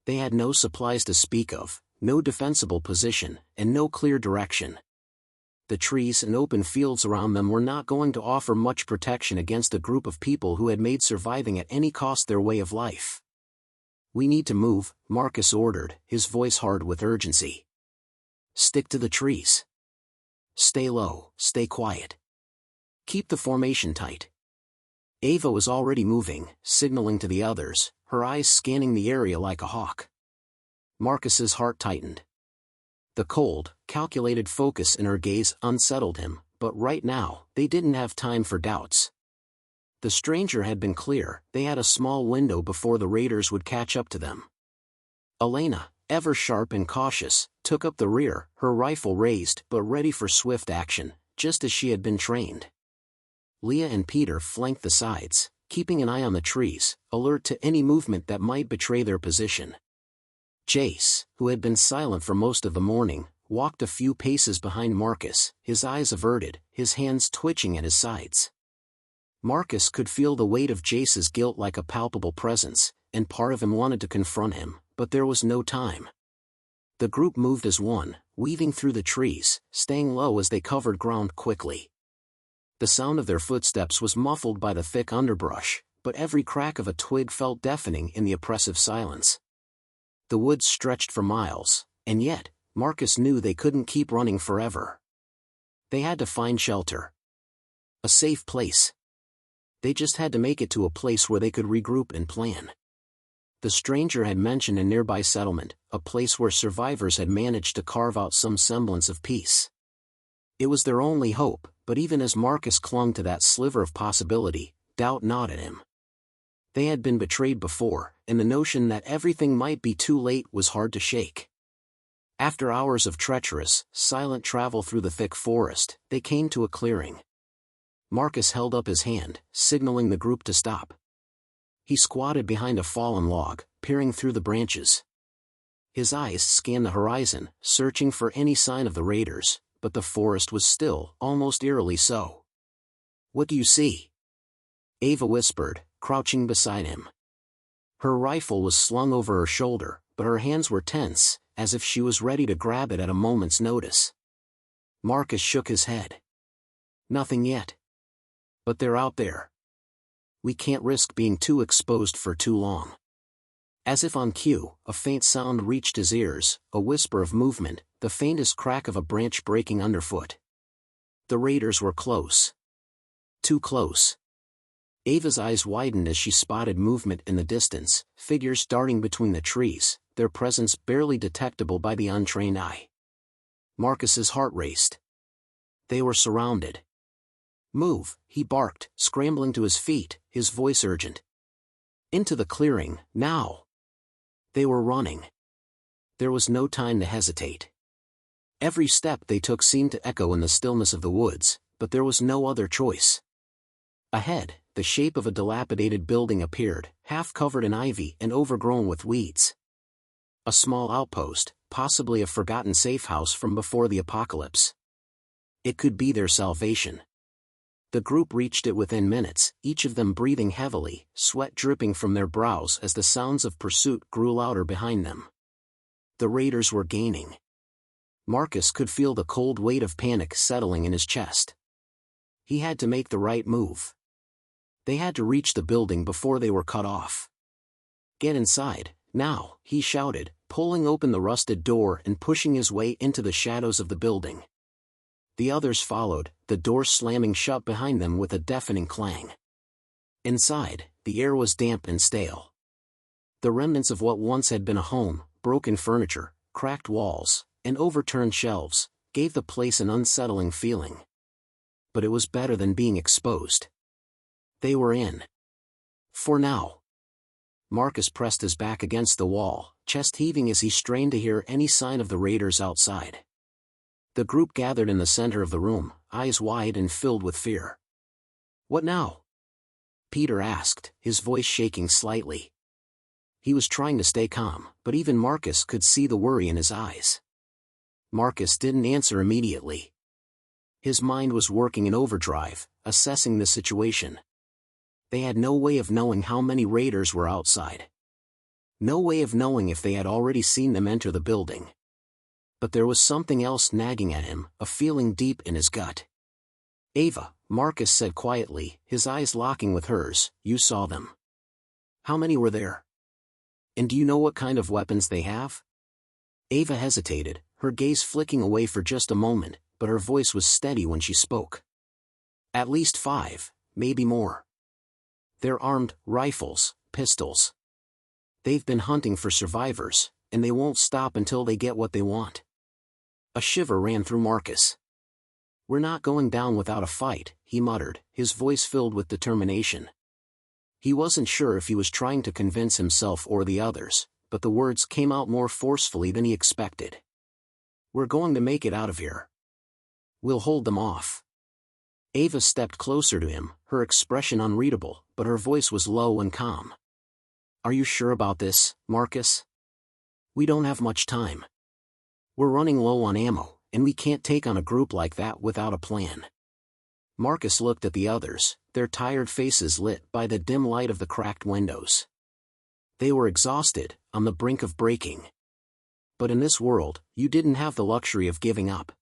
They had no supplies to speak of, no defensible position, and no clear direction. The trees and open fields around them were not going to offer much protection against a group of people who had made surviving at any cost their way of life. "We need to move," Marcus ordered, his voice hard with urgency. "Stick to the trees. Stay low, stay quiet. Keep the formation tight." Ava was already moving, signaling to the others, her eyes scanning the area like a hawk. Marcus's heart tightened. The cold, calculated focus in her gaze unsettled him, but right now, they didn't have time for doubts. The stranger had been clear, they had a small window before the raiders would catch up to them. Elena, ever sharp and cautious, took up the rear, her rifle raised but ready for swift action, just as she had been trained. Leah and Peter flanked the sides, keeping an eye on the trees, alert to any movement that might betray their position. Jace, who had been silent for most of the morning, walked a few paces behind Marcus, his eyes averted, his hands twitching at his sides. Marcus could feel the weight of Jace's guilt like a palpable presence, and part of him wanted to confront him, but there was no time. The group moved as one, weaving through the trees, staying low as they covered ground quickly. The sound of their footsteps was muffled by the thick underbrush, but every crack of a twig felt deafening in the oppressive silence. The woods stretched for miles, and yet, Marcus knew they couldn't keep running forever. They had to find shelter. A safe place. They just had to make it to a place where they could regroup and plan. The stranger had mentioned a nearby settlement, a place where survivors had managed to carve out some semblance of peace. It was their only hope, but even as Marcus clung to that sliver of possibility, doubt gnawed at him. They had been betrayed before, and the notion that everything might be too late was hard to shake. After hours of treacherous, silent travel through the thick forest, they came to a clearing. Marcus held up his hand, signaling the group to stop. He squatted behind a fallen log, peering through the branches. His eyes scanned the horizon, searching for any sign of the raiders, but the forest was still, almost eerily so. "What do you see?" Ava whispered, crouching beside him. Her rifle was slung over her shoulder, but her hands were tense, as if she was ready to grab it at a moment's notice. Marcus shook his head. "Nothing yet. But they're out there. We can't risk being too exposed for too long." As if on cue, a faint sound reached his ears, a whisper of movement, the faintest crack of a branch breaking underfoot. The raiders were close. Too close. Ava's eyes widened as she spotted movement in the distance, figures darting between the trees, their presence barely detectable by the untrained eye. Marcus's heart raced. They were surrounded. "Move," he barked, scrambling to his feet, his voice urgent. "Into the clearing, now!" They were running. There was no time to hesitate. Every step they took seemed to echo in the stillness of the woods, but there was no other choice. Ahead, the shape of a dilapidated building appeared, half covered in ivy and overgrown with weeds. A small outpost, possibly a forgotten safe house from before the apocalypse. It could be their salvation. The group reached it within minutes, each of them breathing heavily, sweat dripping from their brows as the sounds of pursuit grew louder behind them. The raiders were gaining. Marcus could feel the cold weight of panic settling in his chest. He had to make the right move. They had to reach the building before they were cut off. "Get inside, now," he shouted, pulling open the rusted door and pushing his way into the shadows of the building. The others followed, the door slamming shut behind them with a deafening clang. Inside, the air was damp and stale. The remnants of what once had been a home, broken furniture, cracked walls, and overturned shelves, gave the place an unsettling feeling. But it was better than being exposed. They were in. For now. Marcus pressed his back against the wall, chest heaving as he strained to hear any sign of the raiders outside. The group gathered in the center of the room, eyes wide and filled with fear. "What now?" Peter asked, his voice shaking slightly. He was trying to stay calm, but even Marcus could see the worry in his eyes. Marcus didn't answer immediately. His mind was working in overdrive, assessing the situation. They had no way of knowing how many raiders were outside. No way of knowing if they had already seen them enter the building. But there was something else nagging at him, a feeling deep in his gut. "Ava," Marcus said quietly, his eyes locking with hers, "you saw them. How many were there? And do you know what kind of weapons they have?" Ava hesitated, her gaze flicking away for just a moment, but her voice was steady when she spoke. "At least 5, maybe more. They're armed, rifles, pistols. They've been hunting for survivors, and they won't stop until they get what they want." A shiver ran through Marcus. "We're not going down without a fight," he muttered, his voice filled with determination. He wasn't sure if he was trying to convince himself or the others, but the words came out more forcefully than he expected. "We're going to make it out of here. We'll hold them off." Ava stepped closer to him, her expression unreadable, but her voice was low and calm. "Are you sure about this, Marcus? We don't have much time. We're running low on ammo, and we can't take on a group like that without a plan." Marcus looked at the others, their tired faces lit by the dim light of the cracked windows. They were exhausted, on the brink of breaking. But in this world, you didn't have the luxury of giving up.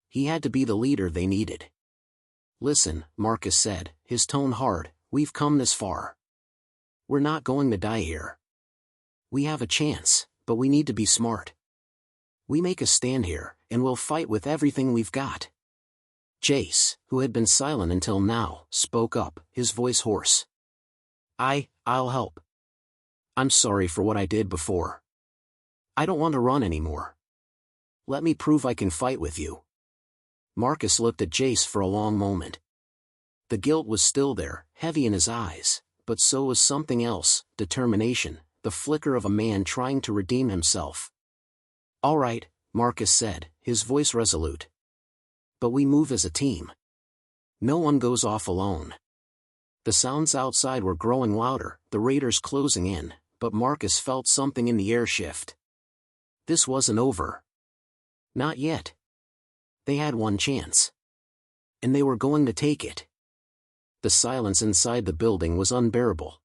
He had to be the leader they needed. "Listen," Marcus said, his tone hard, "we've come this far. We're not going to die here. We have a chance, but we need to be smart. We make a stand here, and we'll fight with everything we've got." Jace, who had been silent until now, spoke up, his voice hoarse. I'll help. I'm sorry for what I did before. I don't want to run anymore. Let me prove I can fight with you." Marcus looked at Jace for a long moment. The guilt was still there, heavy in his eyes, but so was something else, determination, the flicker of a man trying to redeem himself. "All right," Marcus said, his voice resolute. "But we move as a team. No one goes off alone." The sounds outside were growing louder, the raiders closing in, but Marcus felt something in the air shift. This wasn't over. Not yet. They had one chance. And they were going to take it. The silence inside the building was unbearable.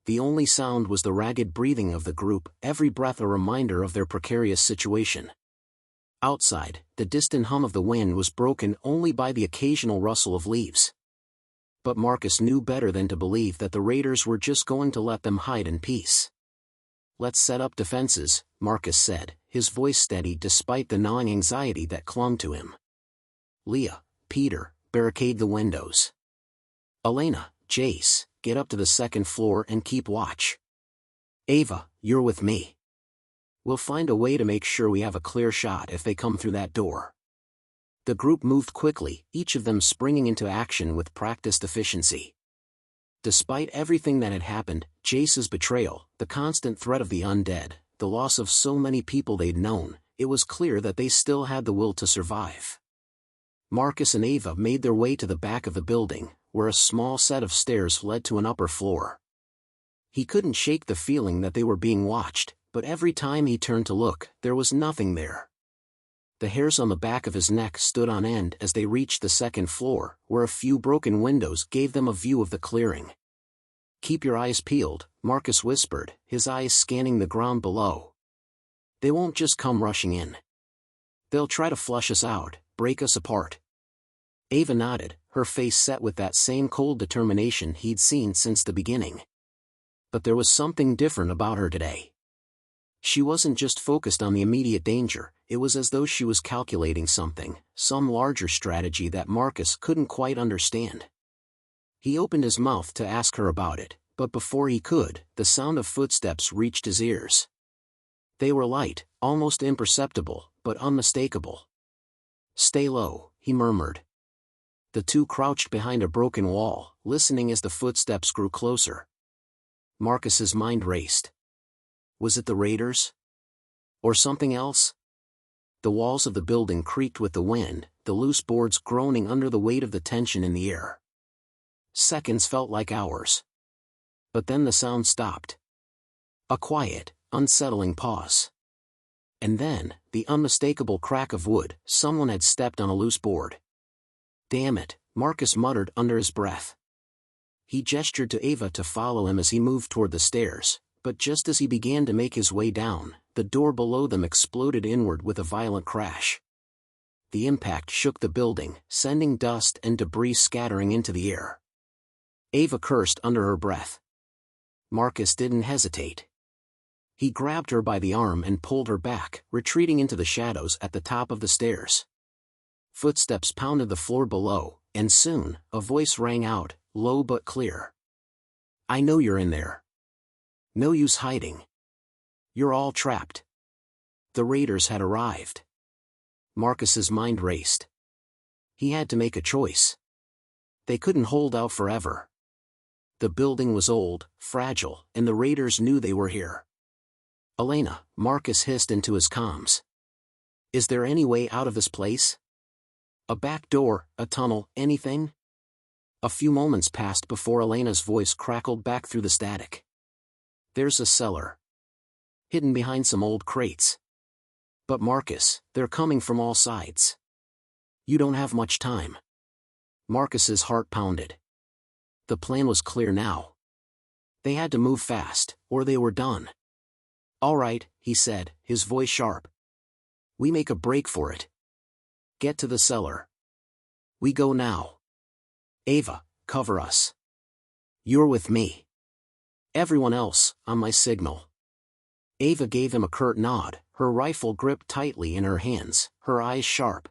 The only sound was the ragged breathing of the group, every breath a reminder of their precarious situation. Outside, the distant hum of the wind was broken only by the occasional rustle of leaves. But Marcus knew better than to believe that the raiders were just going to let them hide in peace. "Let's set up defenses," Marcus said, his voice steady despite the gnawing anxiety that clung to him. "Leah, Peter, barricade the windows. Elena, Jace, get up to the second floor and keep watch. Ava, you're with me. We'll find a way to make sure we have a clear shot if they come through that door." The group moved quickly, each of them springing into action with practiced efficiency. Despite everything that had happened, Jace's betrayal, the constant threat of the undead, the loss of so many people they'd known, it was clear that they still had the will to survive. Marcus and Ava made their way to the back of the building, where a small set of stairs led to an upper floor. He couldn't shake the feeling that they were being watched, but every time he turned to look, there was nothing there. The hairs on the back of his neck stood on end as they reached the second floor, where a few broken windows gave them a view of the clearing. "Keep your eyes peeled," Marcus whispered, his eyes scanning the ground below. "They won't just come rushing in. They'll try to flush us out, break us apart." Ava nodded, her face set with that same cold determination he'd seen since the beginning. But there was something different about her today. She wasn't just focused on the immediate danger, it was as though she was calculating something, some larger strategy that Marcus couldn't quite understand. He opened his mouth to ask her about it, but before he could, the sound of footsteps reached his ears. They were light, almost imperceptible, but unmistakable. "Stay low," he murmured. The two crouched behind a broken wall, listening as the footsteps grew closer. Marcus's mind raced. Was it the raiders? Or something else? The walls of the building creaked with the wind, the loose boards groaning under the weight of the tension in the air. Seconds felt like hours. But then the sound stopped. A quiet, unsettling pause. And then, the unmistakable crack of wood, someone had stepped on a loose board. "Damn it," Marcus muttered under his breath. He gestured to Ava to follow him as he moved toward the stairs, but just as he began to make his way down, the door below them exploded inward with a violent crash. The impact shook the building, sending dust and debris scattering into the air. Ava cursed under her breath. Marcus didn't hesitate. He grabbed her by the arm and pulled her back, retreating into the shadows at the top of the stairs. Footsteps pounded the floor below, and soon, a voice rang out, low but clear. "I know you're in there. No use hiding. You're all trapped." The raiders had arrived. Marcus's mind raced. He had to make a choice. They couldn't hold out forever. The building was old, fragile, and the raiders knew they were here. "Elena," Marcus hissed into his comms. "Is there any way out of this place?" A back door, a tunnel, anything? A few moments passed before Elena's voice crackled back through the static. There's a cellar. Hidden behind some old crates. But Marcus, they're coming from all sides. You don't have much time. Marcus's heart pounded. The plan was clear now. They had to move fast, or they were done. All right, he said, his voice sharp. We make a break for it. Get to the cellar. We go now. Ava, cover us. You're with me. Everyone else, on my signal. Ava gave him a curt nod, her rifle gripped tightly in her hands, her eyes sharp.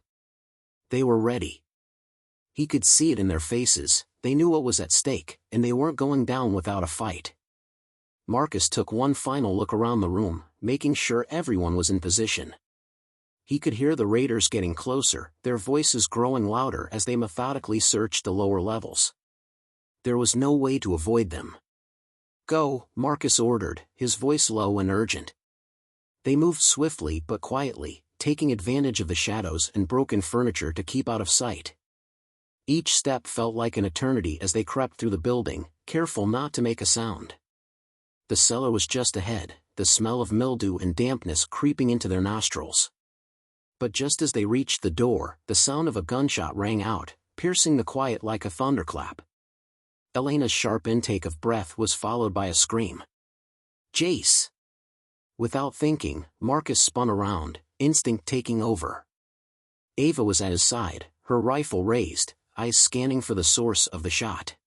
They were ready. He could see it in their faces, they knew what was at stake, and they weren't going down without a fight. Marcus took one final look around the room, making sure everyone was in position. He could hear the raiders getting closer, their voices growing louder as they methodically searched the lower levels. There was no way to avoid them. Go, Marcus ordered, his voice low and urgent. They moved swiftly but quietly, taking advantage of the shadows and broken furniture to keep out of sight. Each step felt like an eternity as they crept through the building, careful not to make a sound. The cellar was just ahead, the smell of mildew and dampness creeping into their nostrils. But just as they reached the door, the sound of a gunshot rang out, piercing the quiet like a thunderclap. Elena's sharp intake of breath was followed by a scream. Jace! Without thinking, Marcus spun around, instinct taking over. Ava was at his side, her rifle raised, eyes scanning for the source of the shot.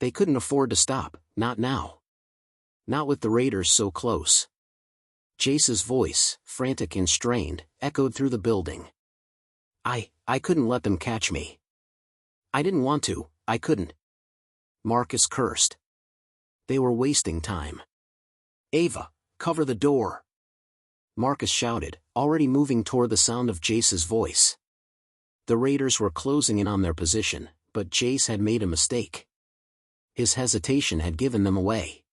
They couldn't afford to stop, not now. Not with the raiders so close. Jace's voice, frantic and strained, echoed through the building. I couldn't let them catch me. I didn't want to, I couldn't. Marcus cursed. They were wasting time. Ava, cover the door. Marcus shouted, already moving toward the sound of Jace's voice. The raiders were closing in on their position, but Jace had made a mistake. His hesitation had given them away.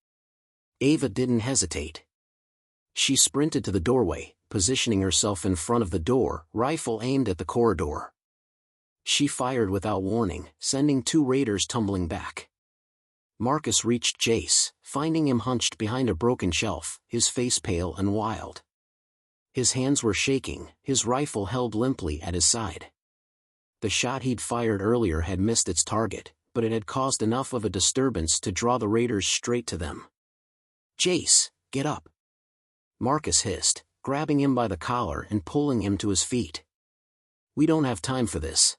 Ava didn't hesitate. She sprinted to the doorway, positioning herself in front of the door, rifle aimed at the corridor. She fired without warning, sending two raiders tumbling back. Marcus reached Jace, finding him hunched behind a broken shelf, his face pale and wild. His hands were shaking, his rifle held limply at his side. The shot he'd fired earlier had missed its target, but it had caused enough of a disturbance to draw the raiders straight to them. Jace, get up! Marcus hissed, grabbing him by the collar and pulling him to his feet. We don't have time for this.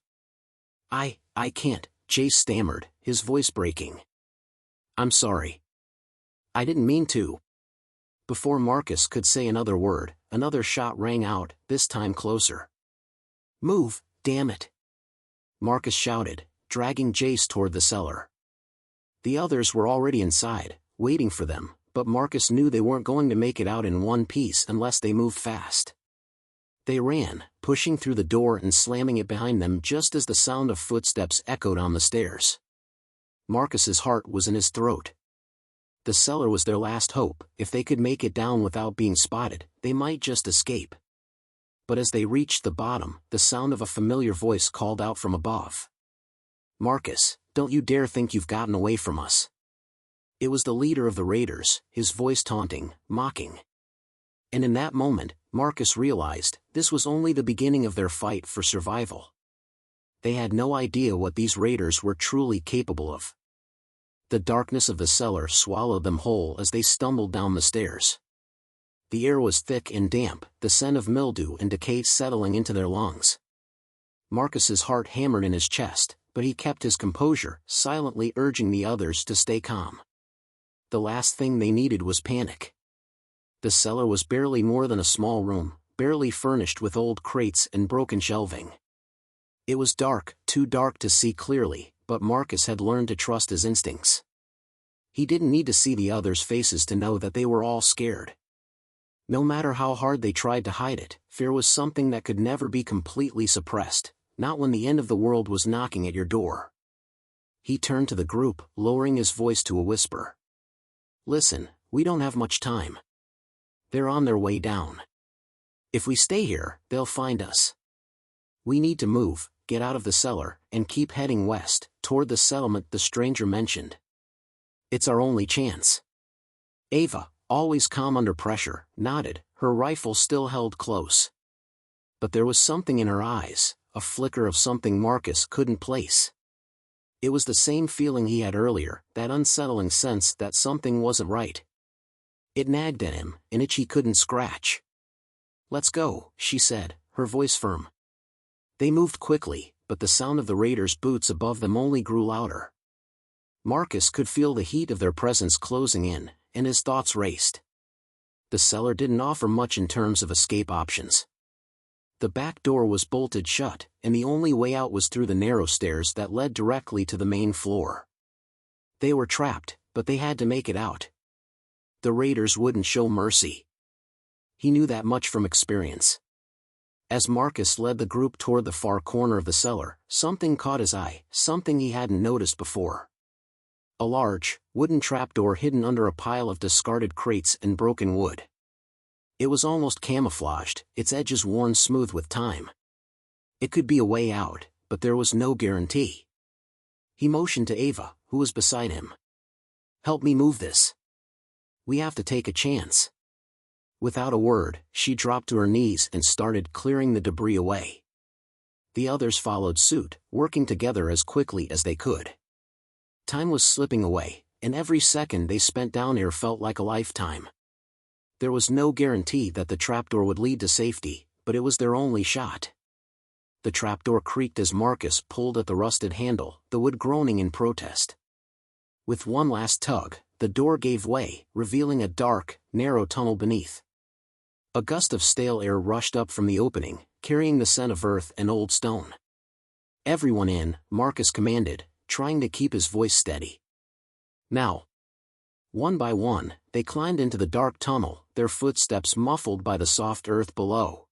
I can't, Jace stammered, his voice breaking. I'm sorry. I didn't mean to. Before Marcus could say another word, another shot rang out, this time closer. Move, damn it! Marcus shouted, dragging Jace toward the cellar. The others were already inside, waiting for them, but Marcus knew they weren't going to make it out in one piece unless they moved fast. They ran, pushing through the door and slamming it behind them just as the sound of footsteps echoed on the stairs. Marcus's heart was in his throat. The cellar was their last hope. If they could make it down without being spotted, they might just escape. But as they reached the bottom, the sound of a familiar voice called out from above. Marcus, don't you dare think you've gotten away from us. It was the leader of the raiders, his voice taunting, mocking. And in that moment, Marcus realized, this was only the beginning of their fight for survival. They had no idea what these raiders were truly capable of. The darkness of the cellar swallowed them whole as they stumbled down the stairs. The air was thick and damp, the scent of mildew and decay settling into their lungs. Marcus's heart hammered in his chest, but he kept his composure, silently urging the others to stay calm. The last thing they needed was panic. The cellar was barely more than a small room, barely furnished with old crates and broken shelving. It was dark, too dark to see clearly, but Marcus had learned to trust his instincts. He didn't need to see the others' faces to know that they were all scared. No matter how hard they tried to hide it, fear was something that could never be completely suppressed, not when the end of the world was knocking at your door. He turned to the group, lowering his voice to a whisper. Listen, we don't have much time. They're on their way down. If we stay here, they'll find us. We need to move, get out of the cellar, and keep heading west, toward the settlement the stranger mentioned. It's our only chance. Ava, always calm under pressure, nodded, her rifle still held close. But there was something in her eyes, a flicker of something Marcus couldn't place. It was the same feeling he had earlier, that unsettling sense that something wasn't right. It nagged at him, an itch he couldn't scratch. "Let's go," she said, her voice firm. They moved quickly, but the sound of the raiders' boots above them only grew louder. Marcus could feel the heat of their presence closing in, and his thoughts raced. The cellar didn't offer much in terms of escape options. The back door was bolted shut, and the only way out was through the narrow stairs that led directly to the main floor. They were trapped, but they had to make it out. The raiders wouldn't show mercy. He knew that much from experience. As Marcus led the group toward the far corner of the cellar, something caught his eye, something he hadn't noticed before. A large, wooden trapdoor hidden under a pile of discarded crates and broken wood. It was almost camouflaged, its edges worn smooth with time. It could be a way out, but there was no guarantee. He motioned to Ava, who was beside him. "Help me move this. We have to take a chance." Without a word, she dropped to her knees and started clearing the debris away. The others followed suit, working together as quickly as they could. Time was slipping away, and every second they spent down here felt like a lifetime. There was no guarantee that the trapdoor would lead to safety, but it was their only shot. The trapdoor creaked as Marcus pulled at the rusted handle, the wood groaning in protest. With one last tug, the door gave way, revealing a dark, narrow tunnel beneath. A gust of stale air rushed up from the opening, carrying the scent of earth and old stone. "Everyone in," Marcus commanded, trying to keep his voice steady. Now. One by one, they climbed into the dark tunnel, their footsteps muffled by the soft earth below.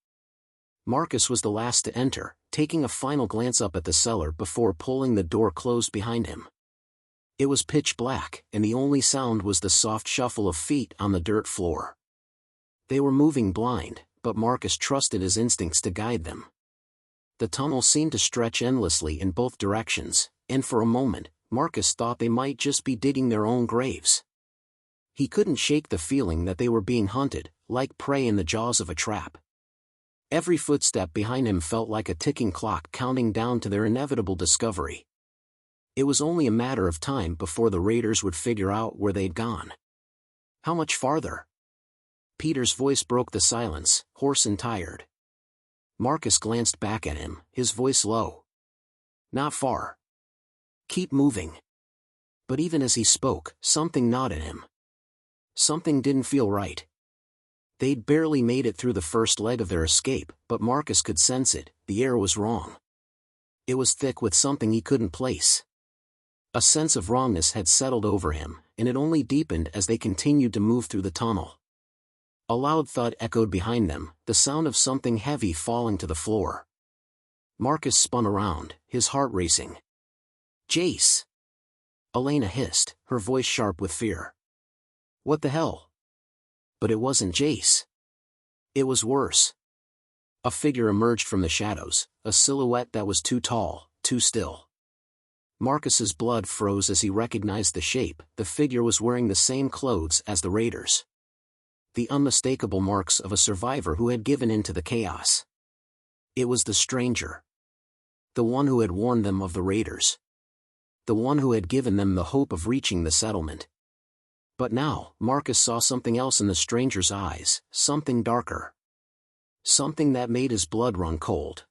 Marcus was the last to enter, taking a final glance up at the cellar before pulling the door closed behind him. It was pitch black, and the only sound was the soft shuffle of feet on the dirt floor. They were moving blind, but Marcus trusted his instincts to guide them. The tunnel seemed to stretch endlessly in both directions, and for a moment, Marcus thought they might just be digging their own graves. He couldn't shake the feeling that they were being hunted, like prey in the jaws of a trap. Every footstep behind him felt like a ticking clock counting down to their inevitable discovery. It was only a matter of time before the raiders would figure out where they'd gone. "How much farther?" Peter's voice broke the silence, hoarse and tired. Marcus glanced back at him, his voice low. "Not far. Keep moving." But even as he spoke, something gnawed at him. Something didn't feel right. They'd barely made it through the first leg of their escape, but Marcus could sense it, the air was wrong. It was thick with something he couldn't place. A sense of wrongness had settled over him, and it only deepened as they continued to move through the tunnel. A loud thud echoed behind them, the sound of something heavy falling to the floor. Marcus spun around, his heart racing. "Jace!" Elena hissed, her voice sharp with fear. "What the hell?" But it wasn't Jace. It was worse. A figure emerged from the shadows, a silhouette that was too tall, too still. Marcus's blood froze as he recognized the shape. The figure was wearing the same clothes as the raiders. The unmistakable marks of a survivor who had given in to the chaos. It was the stranger. The one who had warned them of the raiders. The one who had given them the hope of reaching the settlement. But now, Marcus saw something else in the stranger's eyes, something darker. Something that made his blood run cold.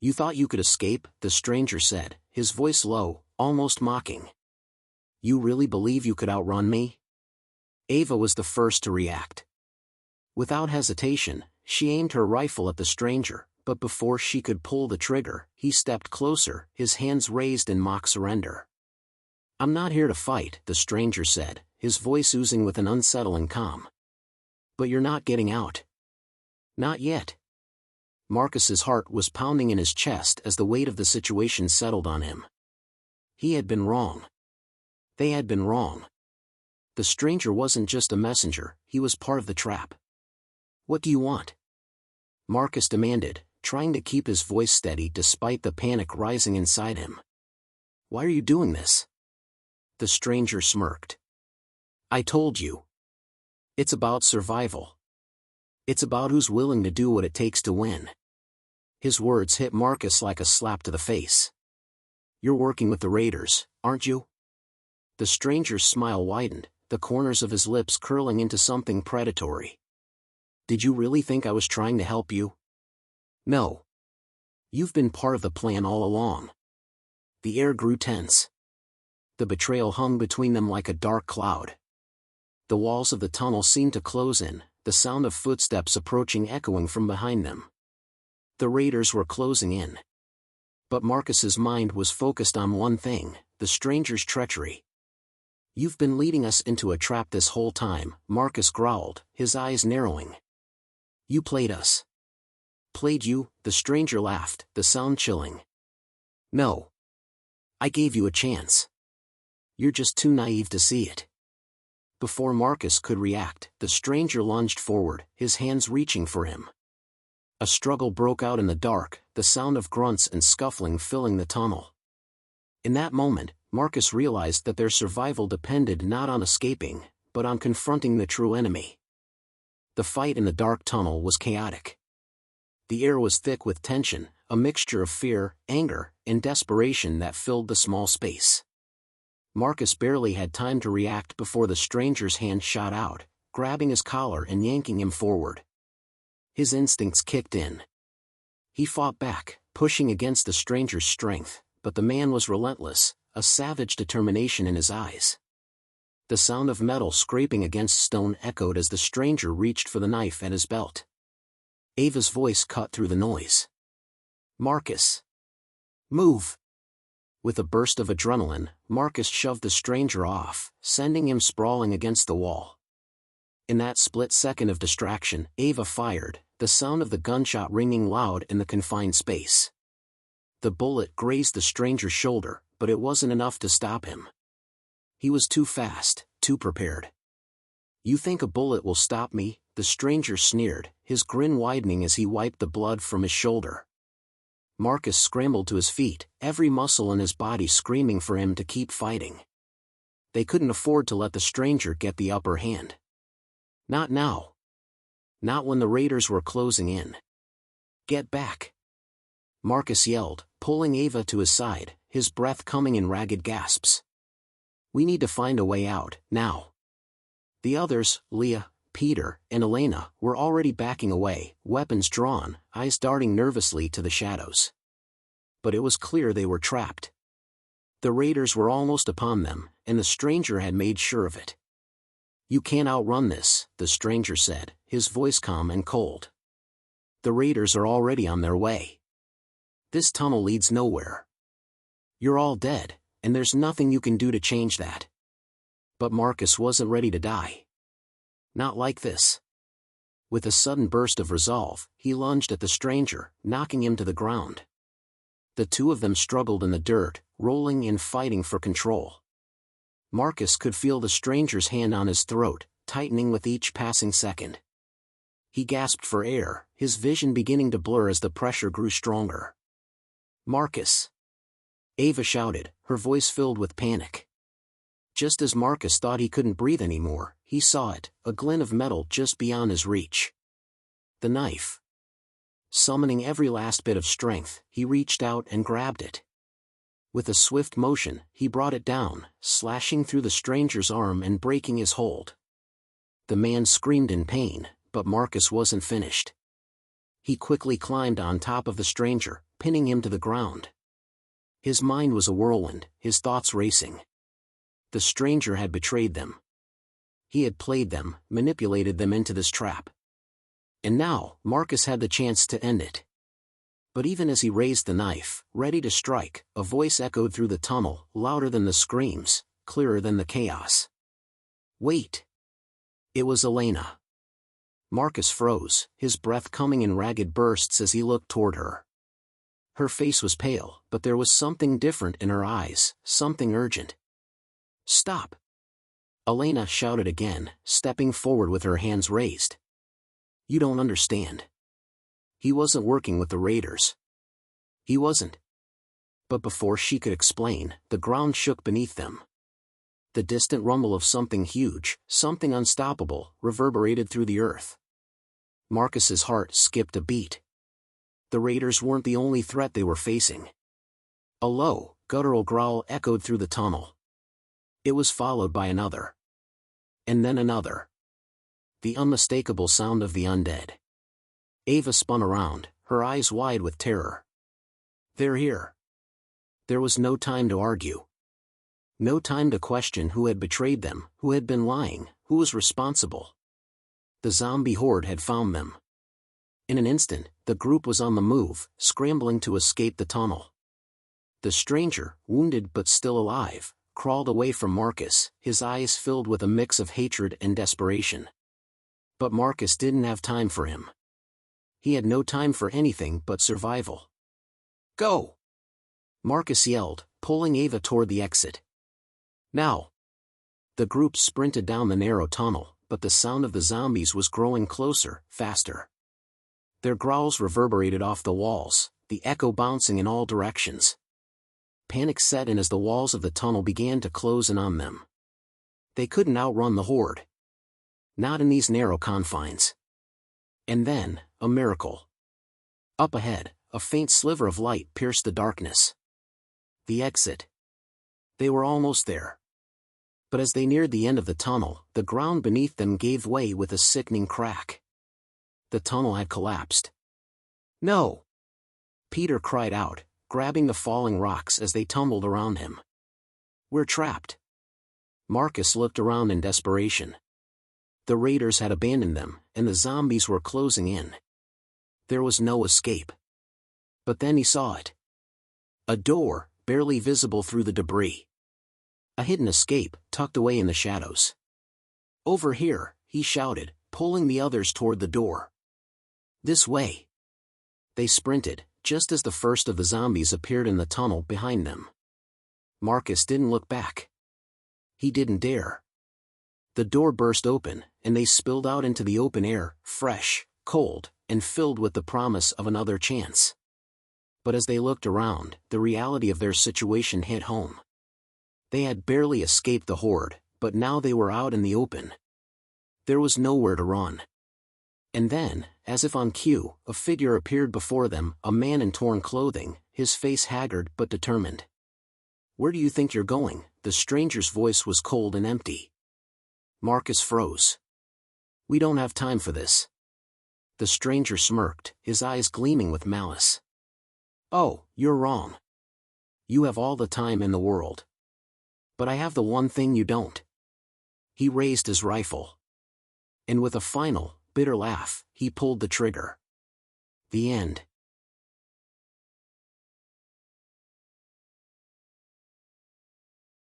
"You thought you could escape?" the stranger said, his voice low, almost mocking. "You really believe you could outrun me?" Ava was the first to react. Without hesitation, she aimed her rifle at the stranger, but before she could pull the trigger, he stepped closer, his hands raised in mock surrender. "I'm not here to fight," the stranger said, his voice oozing with an unsettling calm. "But you're not getting out." "Not yet." Marcus's heart was pounding in his chest as the weight of the situation settled on him. He had been wrong. They had been wrong. The stranger wasn't just a messenger, he was part of the trap. "What do you want?" Marcus demanded, trying to keep his voice steady despite the panic rising inside him. "Why are you doing this?" The stranger smirked. "I told you. It's about survival. It's about who's willing to do what it takes to win." His words hit Marcus like a slap to the face. "You're working with the Raiders, aren't you?" The stranger's smile widened, the corners of his lips curling into something predatory. "Did you really think I was trying to help you?" "No. You've been part of the plan all along." The air grew tense. The betrayal hung between them like a dark cloud. The walls of the tunnel seemed to close in, the sound of footsteps approaching echoing from behind them. The Raiders were closing in. But Marcus's mind was focused on one thing: the stranger's treachery. "You've been leading us into a trap this whole time," Marcus growled, his eyes narrowing. "You played us." "Played you?" The stranger laughed, the sound chilling. "No. I gave you a chance. You're just too naive to see it." Before Marcus could react, the stranger lunged forward, his hands reaching for him. A struggle broke out in the dark, the sound of grunts and scuffling filling the tunnel. In that moment, Marcus realized that their survival depended not on escaping, but on confronting the true enemy. The fight in the dark tunnel was chaotic. The air was thick with tension, a mixture of fear, anger, and desperation that filled the small space. Marcus barely had time to react before the stranger's hand shot out, grabbing his collar and yanking him forward. His instincts kicked in. He fought back, pushing against the stranger's strength, but the man was relentless, a savage determination in his eyes. The sound of metal scraping against stone echoed as the stranger reached for the knife at his belt. Ava's voice cut through the noise. "Marcus! Move!" With a burst of adrenaline, Marcus shoved the stranger off, sending him sprawling against the wall. In that split second of distraction, Ava fired, the sound of the gunshot ringing loud in the confined space. The bullet grazed the stranger's shoulder, but it wasn't enough to stop him. He was too fast, too prepared. "You think a bullet will stop me?" the stranger sneered, his grin widening as he wiped the blood from his shoulder. Marcus scrambled to his feet, every muscle in his body screaming for him to keep fighting. They couldn't afford to let the stranger get the upper hand. Not now. Not when the Raiders were closing in. "Get back!" Marcus yelled, pulling Ava to his side, his breath coming in ragged gasps. "We need to find a way out, now." The others, Leah, Peter, and Elena, were already backing away, weapons drawn, eyes darting nervously to the shadows. But it was clear they were trapped. The Raiders were almost upon them, and the stranger had made sure of it. "You can't outrun this," the stranger said, his voice calm and cold. "The Raiders are already on their way. This tunnel leads nowhere. You're all dead, and there's nothing you can do to change that." But Marcus wasn't ready to die. Not like this. With a sudden burst of resolve, he lunged at the stranger, knocking him to the ground. The two of them struggled in the dirt, rolling and fighting for control. Marcus could feel the stranger's hand on his throat, tightening with each passing second. He gasped for air, his vision beginning to blur as the pressure grew stronger. "Marcus!" Ava shouted, her voice filled with panic. Just as Marcus thought he couldn't breathe anymore, he saw it, a glint of metal just beyond his reach. The knife. Summoning every last bit of strength, he reached out and grabbed it. With a swift motion, he brought it down, slashing through the stranger's arm and breaking his hold. The man screamed in pain, but Marcus wasn't finished. He quickly climbed on top of the stranger, pinning him to the ground. His mind was a whirlwind, his thoughts racing. The stranger had betrayed them. He had played them, manipulated them into this trap. And now, Marcus had the chance to end it. But even as he raised the knife, ready to strike, a voice echoed through the tunnel, louder than the screams, clearer than the chaos. "Wait!" It was Elena. Marcus froze, his breath coming in ragged bursts as he looked toward her. Her face was pale, but there was something different in her eyes, something urgent. "Stop!" Elena shouted again, stepping forward with her hands raised. "You don't understand. He wasn't working with the raiders. He wasn't. But before she could explain, the ground shook beneath them. The distant rumble of something huge, something unstoppable, reverberated through the earth. Marcus's heart skipped a beat. The raiders weren't the only threat they were facing. A low, guttural growl echoed through the tunnel. It was followed by another. And then another. The unmistakable sound of the undead. Ava spun around, her eyes wide with terror. They're here. There was no time to argue. No time to question who had betrayed them, who had been lying, who was responsible. The zombie horde had found them. In an instant, the group was on the move, scrambling to escape the tunnel. The stranger, wounded but still alive, crawled away from Marcus, his eyes filled with a mix of hatred and desperation. But Marcus didn't have time for him. He had no time for anything but survival. Go! Marcus yelled, pulling Ava toward the exit. Now! The group sprinted down the narrow tunnel, but the sound of the zombies was growing closer, faster. Their growls reverberated off the walls, the echo bouncing in all directions. Panic set in as the walls of the tunnel began to close in on them. They couldn't outrun the horde. Not in these narrow confines. And then, a miracle. Up ahead, a faint sliver of light pierced the darkness. The exit. They were almost there. But as they neared the end of the tunnel, the ground beneath them gave way with a sickening crack. The tunnel had collapsed. No! Peter cried out, grabbing the falling rocks as they tumbled around him. We're trapped. Marcus looked around in desperation. The raiders had abandoned them, and the zombies were closing in. There was no escape. But then he saw it. A door, barely visible through the debris. A hidden escape, tucked away in the shadows. Over here, he shouted, pulling the others toward the door. This way. They sprinted, just as the first of the zombies appeared in the tunnel behind them. Marcus didn't look back. He didn't dare. The door burst open, and they spilled out into the open air, fresh, cold, and filled with the promise of another chance. But as they looked around, the reality of their situation hit home. They had barely escaped the horde, but now they were out in the open. There was nowhere to run. And then, as if on cue, a figure appeared before them, a man in torn clothing, his face haggard but determined. Where do you think you're going? The stranger's voice was cold and empty. Marcus froze. We don't have time for this. The stranger smirked, his eyes gleaming with malice. Oh, you're wrong. You have all the time in the world. But I have the one thing you don't. He raised his rifle. And with a final, bitter laugh, he pulled the trigger. The end.